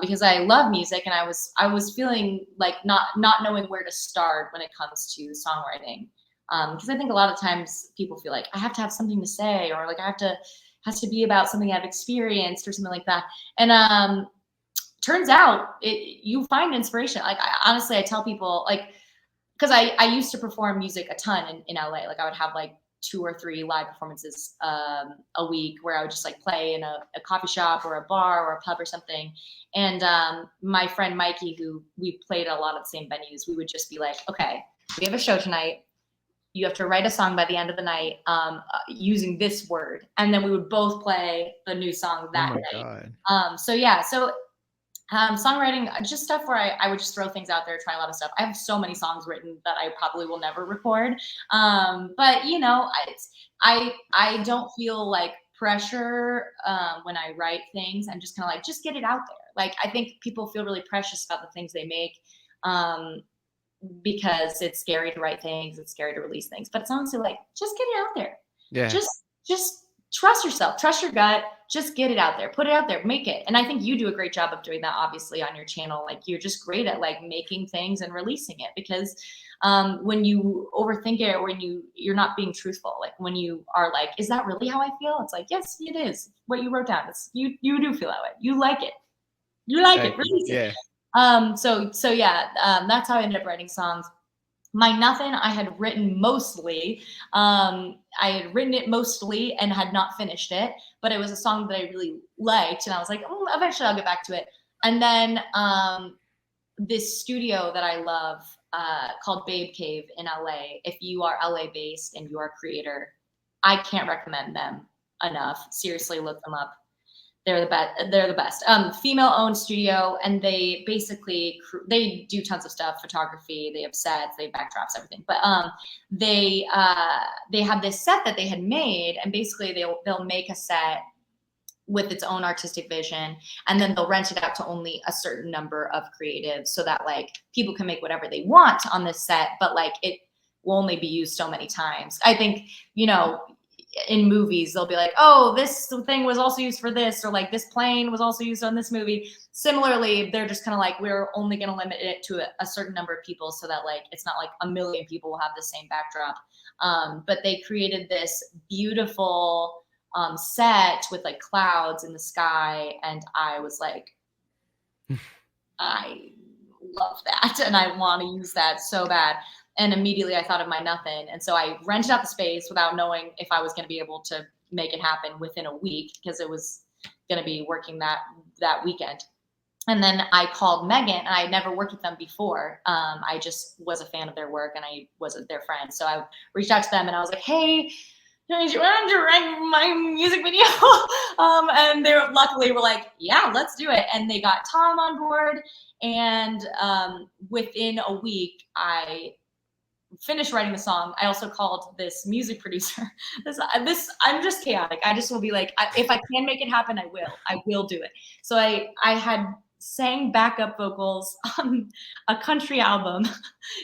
because I love music, and I was feeling like not knowing where to start when it comes to songwriting, because I think a lot of times people feel like I have to have something to say, or like has to be about something I've experienced or something like that. And turns out you find inspiration. Like honestly, I tell people, like, because I used to perform music a ton in LA. Like I would have like 2 or 3 live performances a week, where I would just like play in a coffee shop or a bar or a pub or something. And my friend Mikey, who we played at a lot of the same venues, we would just be like, okay, we have a show tonight. You have to write a song by the end of the night using this word. And then we would both play the new song that night. God. So yeah, so songwriting, just stuff where I would just throw things out there, try a lot of stuff. I have so many songs written that I probably will never record. But you know, I don't feel like pressure when I write things. I'm just kind of like, just get it out there. Like I think people feel really precious about the things they make, because it's scary to write things, it's scary to release things. But it's honestly like, just get it out there. Yeah. Just trust yourself, trust your gut, just get it out there, put it out there, make it. And I think you do a great job of doing that, obviously, on your channel. Like you're just great at like making things and releasing it, because when you overthink it, or when you're not being truthful, like when you are like, is that really how I feel? It's like, yes, it is what you wrote down. It's you do feel that way. You like it. You like it, release it. So yeah, that's how I ended up writing songs. My Nothing, I had written mostly. I had written it mostly and had not finished it, but it was a song that I really liked, and I was like, eventually I'll get back to it. And then this studio that I love called Babe Cave in LA. If you are LA based and you are a creator, I can't recommend them enough. Seriously, look them up. They're the best. They're the best. Female-owned studio, and they basically they do tons of stuff: photography. They have sets, they have backdrops, everything. But they have this set that they had made, and basically they'll make a set with its own artistic vision, and then they'll rent it out to only a certain number of creatives, so that like people can make whatever they want on this set, but like it will only be used so many times. I think, you know, in movies they'll be like, oh, this thing was also used for this, or like this plane was also used on this movie. Similarly, they're just kind of like, we're only going to limit it to a certain number of people, so that like it's not like a million people will have the same backdrop. But they created this beautiful set with like clouds in the sky, and I was like, I love that, and I want to use that so bad. And immediately I thought of My Nothing, and so I rented out the space without knowing if I was going to be able to make it happen within a week, because it was going to be working that weekend. And then I called Megan, and I had never worked with them before. I just was a fan of their work, and I was their friend. So I reached out to them, and I was like, hey, do you want to direct my music video? And they luckily were like, yeah, let's do it. And they got Tom on board. And within a week, I finished writing the song. I also called this music producer. I'm just chaotic. I just will be like, if I can make it happen, I will do it. So I had sang backup vocals on a country album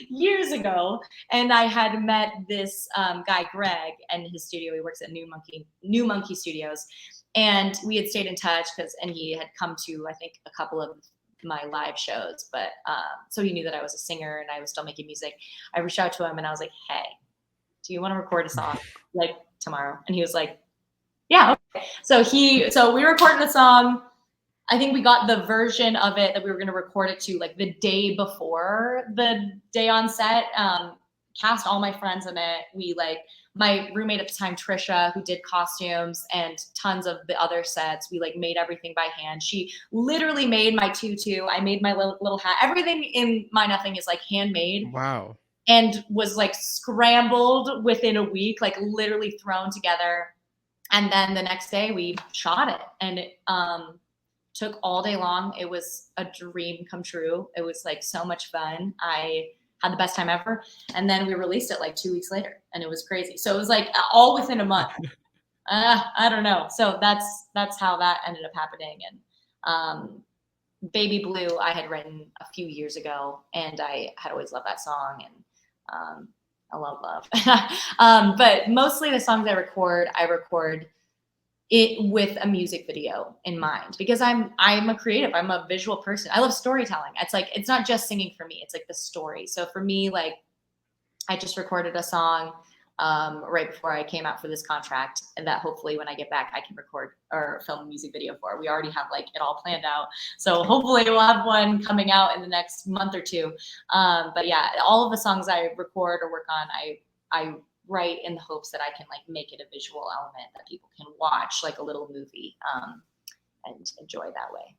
years ago, and I had met this guy Greg and his studio. He works at New Monkey Studios, and we had stayed in touch and he had come to, I think, a couple of my live shows, but so he knew that I was a singer and I was still making music. I reached out to him and I was like, hey, do you want to record a song like tomorrow? And he was like, yeah, okay. So we recorded the song. I think we got the version of it that we were going to record it to like the day before the day on set. Cast all my friends in it. We like, my roommate at the time, Trisha, who did costumes and tons of the other sets, we like made everything by hand. She literally made my tutu. I made my little hat. Everything in My Nothing is like handmade. Wow. And was like scrambled within a week, like literally thrown together. And then the next day we shot it, and it took all day long. It was a dream come true. It was like so much fun. I had the best time ever. And then we released it like 2 weeks later, and it was crazy. So it was like all within a month. I don't know. So that's how that ended up happening. And Baby Blue, I had written a few years ago, and I had always loved that song. And I love love. But mostly the songs I record it with a music video in mind, because I'm a creative. I'm a visual person. I love storytelling. It's like, it's not just singing for me. It's like the story. So for me, like, I just recorded a song right before I came out for this contract, and that hopefully when I get back, I can record or film a music video for. We already have like it all planned out. So hopefully we'll have one coming out in the next month or two. But yeah, all of the songs I record or work on, I write in the hopes that I can like make it a visual element that people can watch like a little movie and enjoy that way.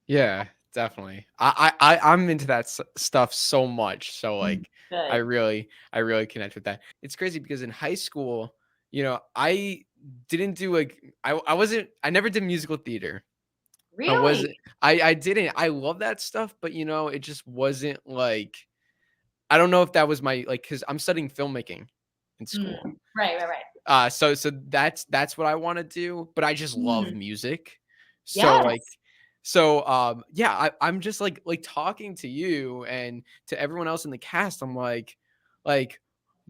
Yeah, definitely. I'm into that stuff so much. So like, Good. I really connect with that. It's crazy because in high school, you know, I didn't do like, I never did musical theater. Really? I didn't. I love that stuff, but you know, it just wasn't like, I don't know if that was my like, because I'm studying filmmaking in school. Right. So that's what I want to do, but I just love music. So like, Yes. yeah, I'm just like talking to you and to everyone else in the cast. I'm like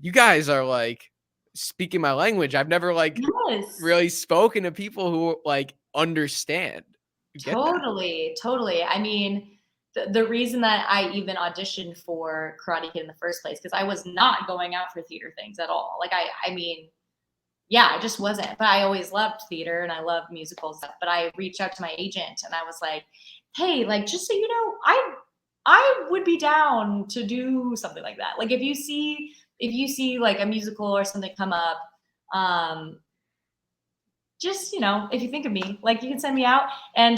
you guys are like speaking my language. I've never like Yes. really spoken to people who like understand. You get that? Totally. I mean, the reason that I even auditioned for Karate Kid in the first place, because I was not going out for theater things at all. Like I mean, yeah, I just wasn't. But I always loved theater and I loved musicals. But I reached out to my agent and I was like, hey, like just so you know, I would be down to do something like that. Like if you see like a musical or something come up, just, you know, if you think of me, like you can send me out. And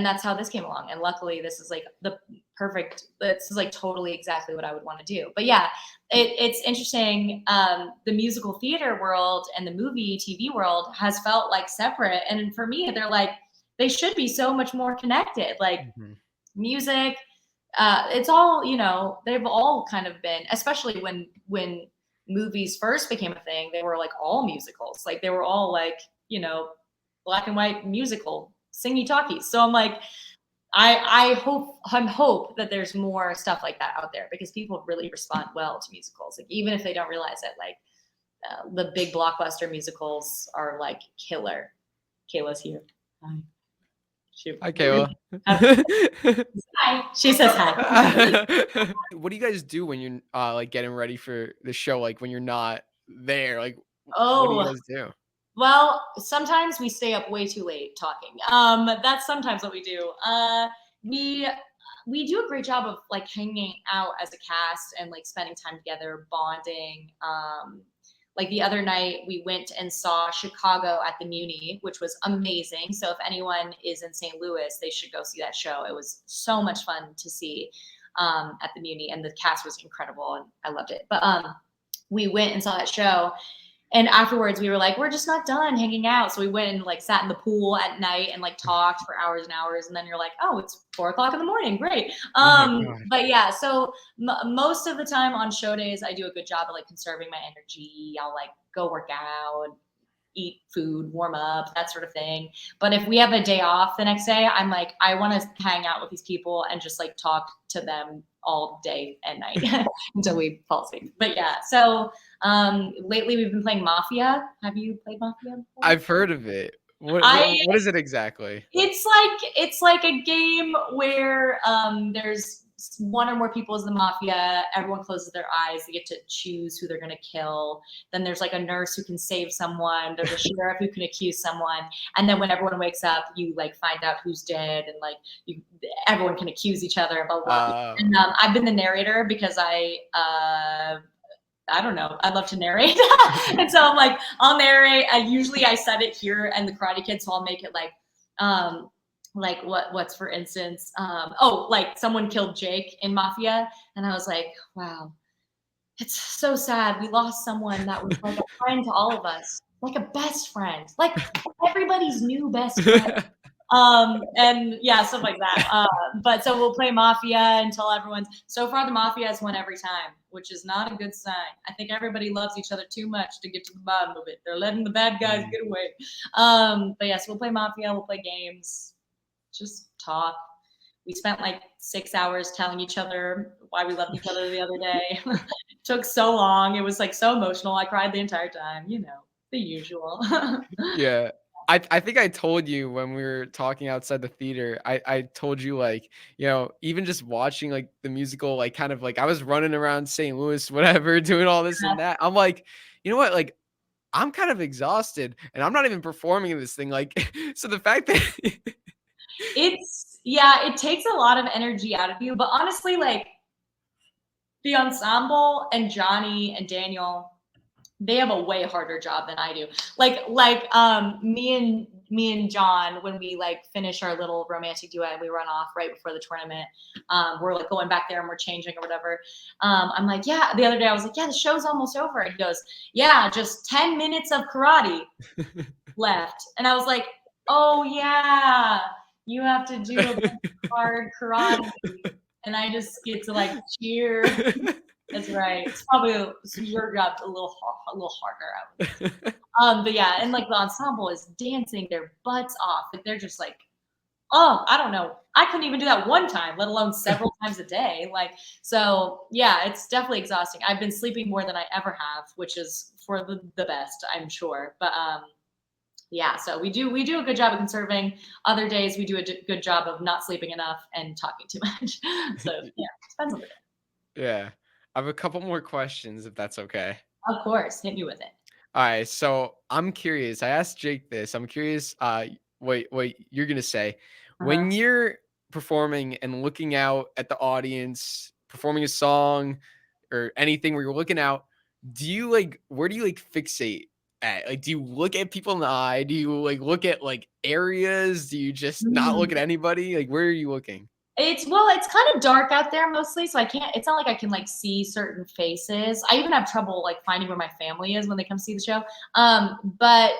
that's how this came along. And luckily this is like this is like totally exactly what I would want to do. But yeah, it's interesting. The musical theater world and the movie TV world has felt like separate. And for me, they should be so much more connected. Like music, it's all, you know, they've all kind of been, especially when movies first became a thing, they were like all musicals. Like they were all like, you know, black and white musical singy talkies. So I'm like, I hope that there's more stuff like that out there, because people really respond well to musicals. Like even if they don't realize it, like the big blockbuster musicals are like killer. Kayla's here. Hi. Hi, Kayla. Hi. She says hi. What do you guys do when you're like getting ready for the show? Like when you're not there, like what do you Oh, guys do? well, sometimes we stay up way too late talking. That's sometimes what we do. We do a great job of like hanging out as a cast and like spending time together, bonding. Like the other night, we went and saw Chicago at the Muni, which was amazing. So if anyone is in St. Louis, they should go see that show. It was so much fun to see at the Muni, and the cast was incredible, and I loved it. But we went and saw that show. And afterwards we were like, we're just not done hanging out. So we went and like sat in the pool at night and like talked for hours and hours. And then you're like, oh, it's 4:00 in the morning. Great. Oh my God. But yeah, so most of the time on show days, I do a good job of like conserving my energy. I'll like go work out, eat food, warm up, that sort of thing. But if we have a day off the next day, I'm like, I want to hang out with these people and just like talk to them all day and night until we fall asleep. But yeah, so lately we've been playing Mafia. Have you played Mafia before? I've heard of it. What is it exactly? It's like a game where there's one or more people as the mafia. Everyone closes their eyes. They get to choose who they're going to kill. Then there's like a nurse who can save someone. There's a sheriff who can accuse someone. And then when everyone wakes up, you like find out who's dead, and like everyone can accuse each other. Blah, blah, blah. And I've been the narrator because I don't know. I love to narrate. And so I'm like, I'll narrate. Usually I set it here and the Karate Kid, so I'll make it like what's for instance, like someone killed Jake in Mafia. And I was like, wow, it's so sad. We lost someone that was like a friend to all of us, like a best friend, like everybody's new best friend. And yeah, stuff like that. But so we'll play Mafia until so far the Mafia has won every time, which is not a good sign. I think everybody loves each other too much to get to the bottom of it. They're letting the bad guys get away. But yes, we'll play Mafia, we'll play games, just talk. We spent like 6 hours telling each other why we loved each other the other day. It took so long. It was like so emotional. I cried the entire time, you know, the usual. Yeah. I think I told you when we were talking outside the theater, I told you like, you know, even just watching like the musical, like kind of like I was running around St. Louis, whatever, doing all this and that. I'm like, you know what? Like, I'm kind of exhausted and I'm not even performing in this thing. Like, so the fact that Yeah, it takes a lot of energy out of you. But honestly, like the ensemble and Johnny and Daniel, they have a way harder job than I do. Me and John, when we like finish our little romantic duet and we run off right before the tournament, we're like going back there and we're changing or whatever. I'm like, yeah, the other day I was like, yeah, the show's almost over. And he goes, yeah, just 10 minutes of karate left. And I was like, oh yeah, you have to do a bunch of hard karate. And I just get to like cheer. That's right. It's probably your job a little harder, I would say. But yeah, and like the ensemble is dancing their butts off. Like they're just like, oh, I don't know. I couldn't even do that one time, let alone several times a day. Like, so yeah, it's definitely exhausting. I've been sleeping more than I ever have, which is for the best, I'm sure. But yeah, so we do a good job of conserving. Other days we do a good job of not sleeping enough and talking too much. So yeah, depends on the day. Yeah. I have a couple more questions if that's okay. Of course, hit me with it. All right, so I'm curious. I asked Jake this. I'm curious what you're going to say. Uh-huh. When you're performing and looking out at the audience, performing a song or anything where you're looking out, do you like where do you like fixate at? Like do you look at people in the eye? Do you like look at like areas? Do you just not look at anybody? Like where are you looking? It's kind of dark out there mostly, so I can't. It's not like I can like see certain faces. I even have trouble like finding where my family is when they come see the show. But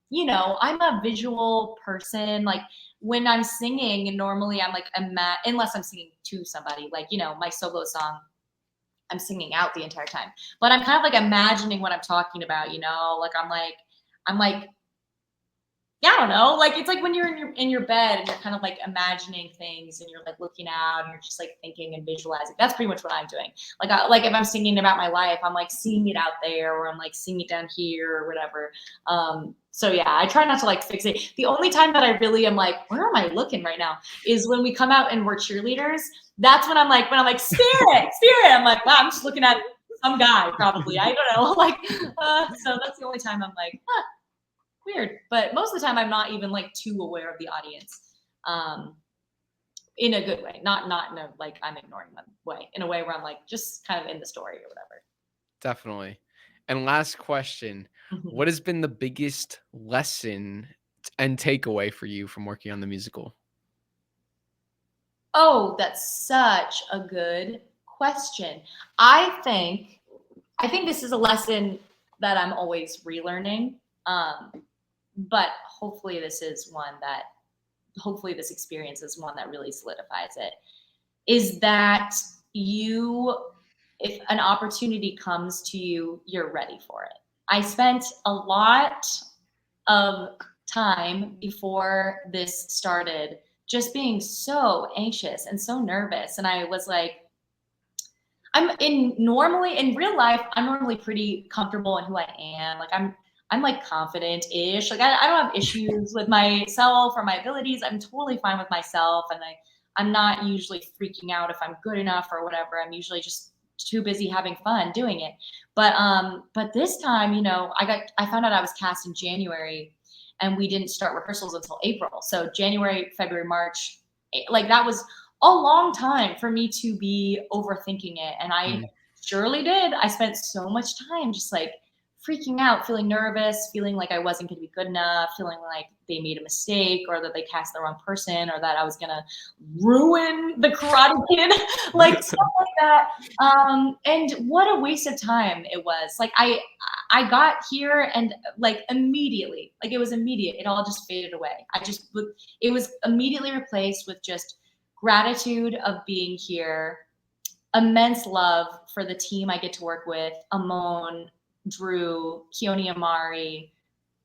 you know, I'm a visual person. Like when I'm singing, and normally I'm like unless I'm singing to somebody, like you know, my solo song. I'm singing out the entire time, but I'm kind of like imagining what I'm talking about. You know, like I'm like yeah, I don't know. Like it's like when you're in your bed and you're kind of like imagining things and you're like looking out and you're just like thinking and visualizing. That's pretty much what I'm doing. Like if I'm singing about my life, I'm like seeing it out there, or I'm like seeing it down here or whatever. So yeah, I try not to like fixate. The only time that I really am like, where am I looking right now? Is when we come out and we're cheerleaders. That's when I'm like spirit. I'm like, wow, I'm just looking at some guy probably. I don't know. Like, so that's the only time I'm like, huh, weird. But most of the time I'm not even like too aware of the audience, in a good way, not in a like I'm ignoring them way, in a way where I'm like just kind of in the story or whatever. Definitely. And last question, what has been the biggest lesson and takeaway for you from working on the musical? Oh, that's such a good question. I think this is a lesson that I'm always relearning. But hopefully this experience is one that really solidifies it, is that if an opportunity comes to you, you're ready for it. I spent a lot of time before this started just being so anxious and so nervous. And I was like, normally in real life, I'm normally pretty comfortable in who I am. Like I'm like confident-ish. Like I don't have issues with myself or my abilities. I'm totally fine with myself. And I'm not usually freaking out if I'm good enough or whatever. I'm usually just too busy having fun doing it. But this time, you know, I found out I was cast in January and we didn't start rehearsals until April. So January, February, March, like that was a long time for me to be overthinking it. And I surely did. I spent so much time just like freaking out, feeling nervous, feeling like I wasn't going to be good enough, feeling like they made a mistake or that they cast the wrong person or that I was going to ruin the Karate Kid, like stuff like that. And what a waste of time it was. Like I got here and like immediately, like it was immediate. It all just faded away. It was immediately replaced with just gratitude of being here, immense love for the team I get to work with, Amon, Drew, Keone Amari,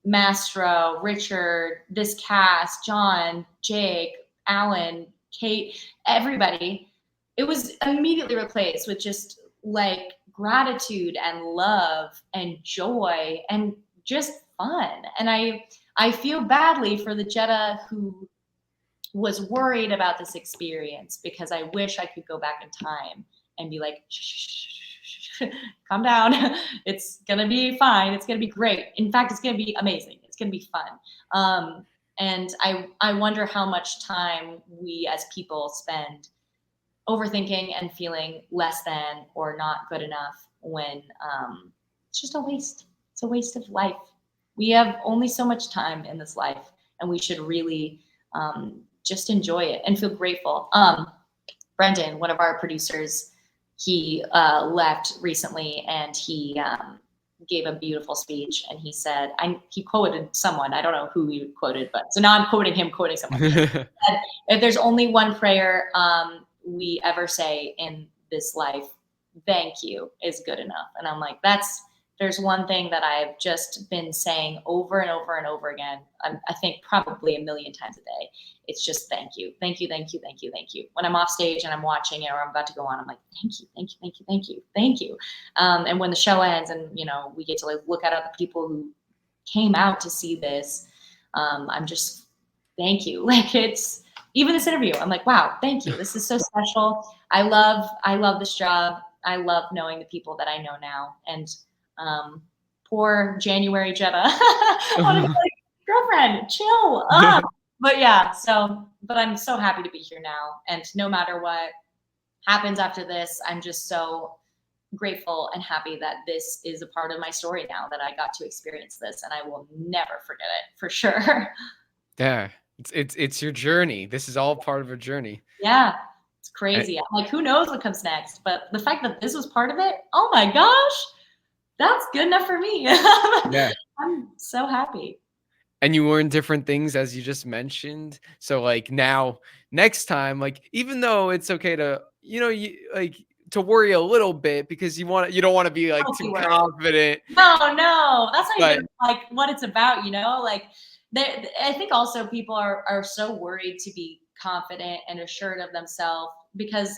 Mastro, Richard, this cast, John, Jake, Alan, Kate, everybody, it was immediately replaced with just like gratitude and love and joy and just fun. And I feel badly for the Jetta who was worried about this experience, because I wish I could go back in time and be like, shh, shh, shh, shh, calm down. It's gonna be fine. It's gonna be great. In fact, it's gonna be amazing. It's gonna be fun. And I wonder how much time we as people spend overthinking and feeling less than or not good enough when it's just a waste. It's a waste of life. We have only so much time in this life, and we should really just enjoy it and feel grateful. Brendan, one of our producers, he left recently, and he gave a beautiful speech, and he said, he quoted someone, I don't know who he quoted, but so now I'm quoting him quoting someone. If there's only one prayer we ever say in this life, thank you is good enough. And I'm like, there's one thing that I've just been saying over and over and over again. I think probably a million times a day. It's just thank you, thank you, thank you, thank you, thank you. When I'm off stage and I'm watching it or I'm about to go on, I'm like, thank you, thank you, thank you, thank you, thank you. And when the show ends and, you know, we get to like look at other people who came out to see this, I'm just, thank you. Like, it's, even this interview, I'm like, wow, thank you. This is so special. I love this job. I love knowing the people that I know now. And poor January Jetta. Like, girlfriend, chill. But yeah, but I'm so happy to be here now. And no matter what happens after this, I'm just so grateful and happy that this is a part of my story now, that I got to experience this, and I will never forget it, for sure. Yeah. It's your journey. This is all part of a journey. Yeah, it's crazy. I'm like, who knows what comes next? But the fact that this was part of it, oh my gosh, that's good enough for me. Yeah. I'm so happy. And you learn different things, as you just mentioned. So like now, next time, like, even though it's okay to, you know, you like to worry a little bit, because you don't want to be like too confident. No, that's not even like what it's about, you know? Like, I think also people are so worried to be confident and assured of themselves, because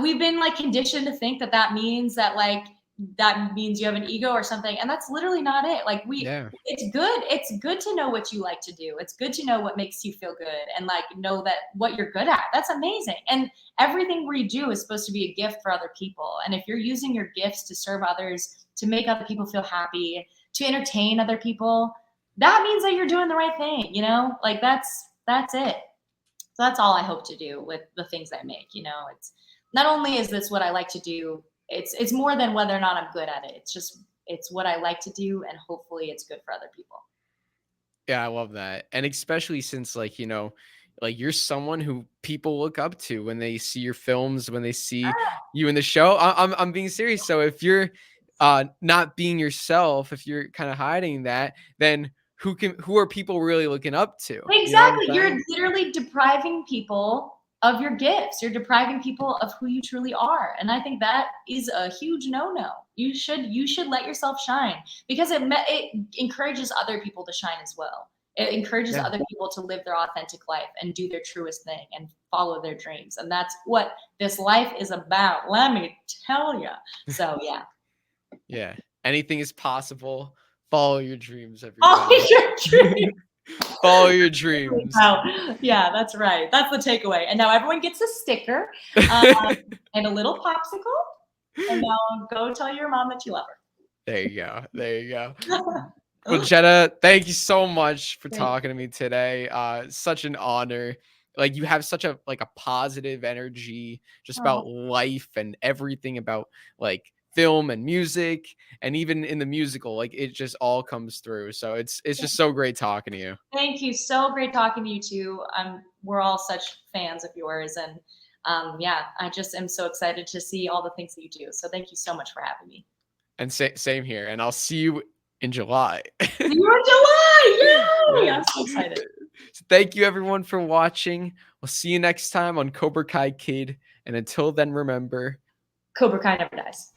we've been like conditioned to think that means that you have an ego or something, and that's literally not it. Like, it's good to know what you like to do. It's good to know what makes you feel good, and like know that what you're good at. That's amazing. And everything we do is supposed to be a gift for other people. And if you're using your gifts to serve others, to make other people feel happy, to entertain other people, that means that you're doing the right thing, you know? Like, that's it. So that's all I hope to do with the things I make. You know, it's not only is this what I like to do, it's more than whether or not I'm good at it. It's what I like to do, and hopefully it's good for other people. Yeah, I love that. And especially since, like, you know, like, you're someone who people look up to when they see your films, when they see you in the show. I'm being serious. So if you're not being yourself, if you're kind of hiding that, then who are people really looking up to? Exactly. You're literally depriving people of your gifts. You're depriving people of who you truly are. And I think that is a huge no-no. You should let yourself shine, because it encourages other people to shine as well. It encourages other people to live their authentic life and do their truest thing and follow their dreams. And that's what this life is about. Let me tell you. So yeah. Yeah. Anything is possible. Follow your dreams, everybody. Follow your dreams. Follow your dreams. Yeah, that's right. That's the takeaway. And now everyone gets a sticker and a little popsicle. And now go tell your mom that you love her. There you go. There you go. Well, Jetta, thank you so much for talking to me today. Such an honor. Like, you have such a positive energy just about life and everything about like film and music, and even in the musical, like, it just all comes through. So it's just so great talking to you. Thank you. So great talking to you too. We're all such fans of yours, and yeah, I just am so excited to see all the things that you do. So thank you so much for having me. And same here. And I'll see you in July. See you in July! Yay! I'm so excited. So thank you everyone for watching. We'll see you next time on Cobra Kai Kid. And until then, remember, Cobra Kai never dies.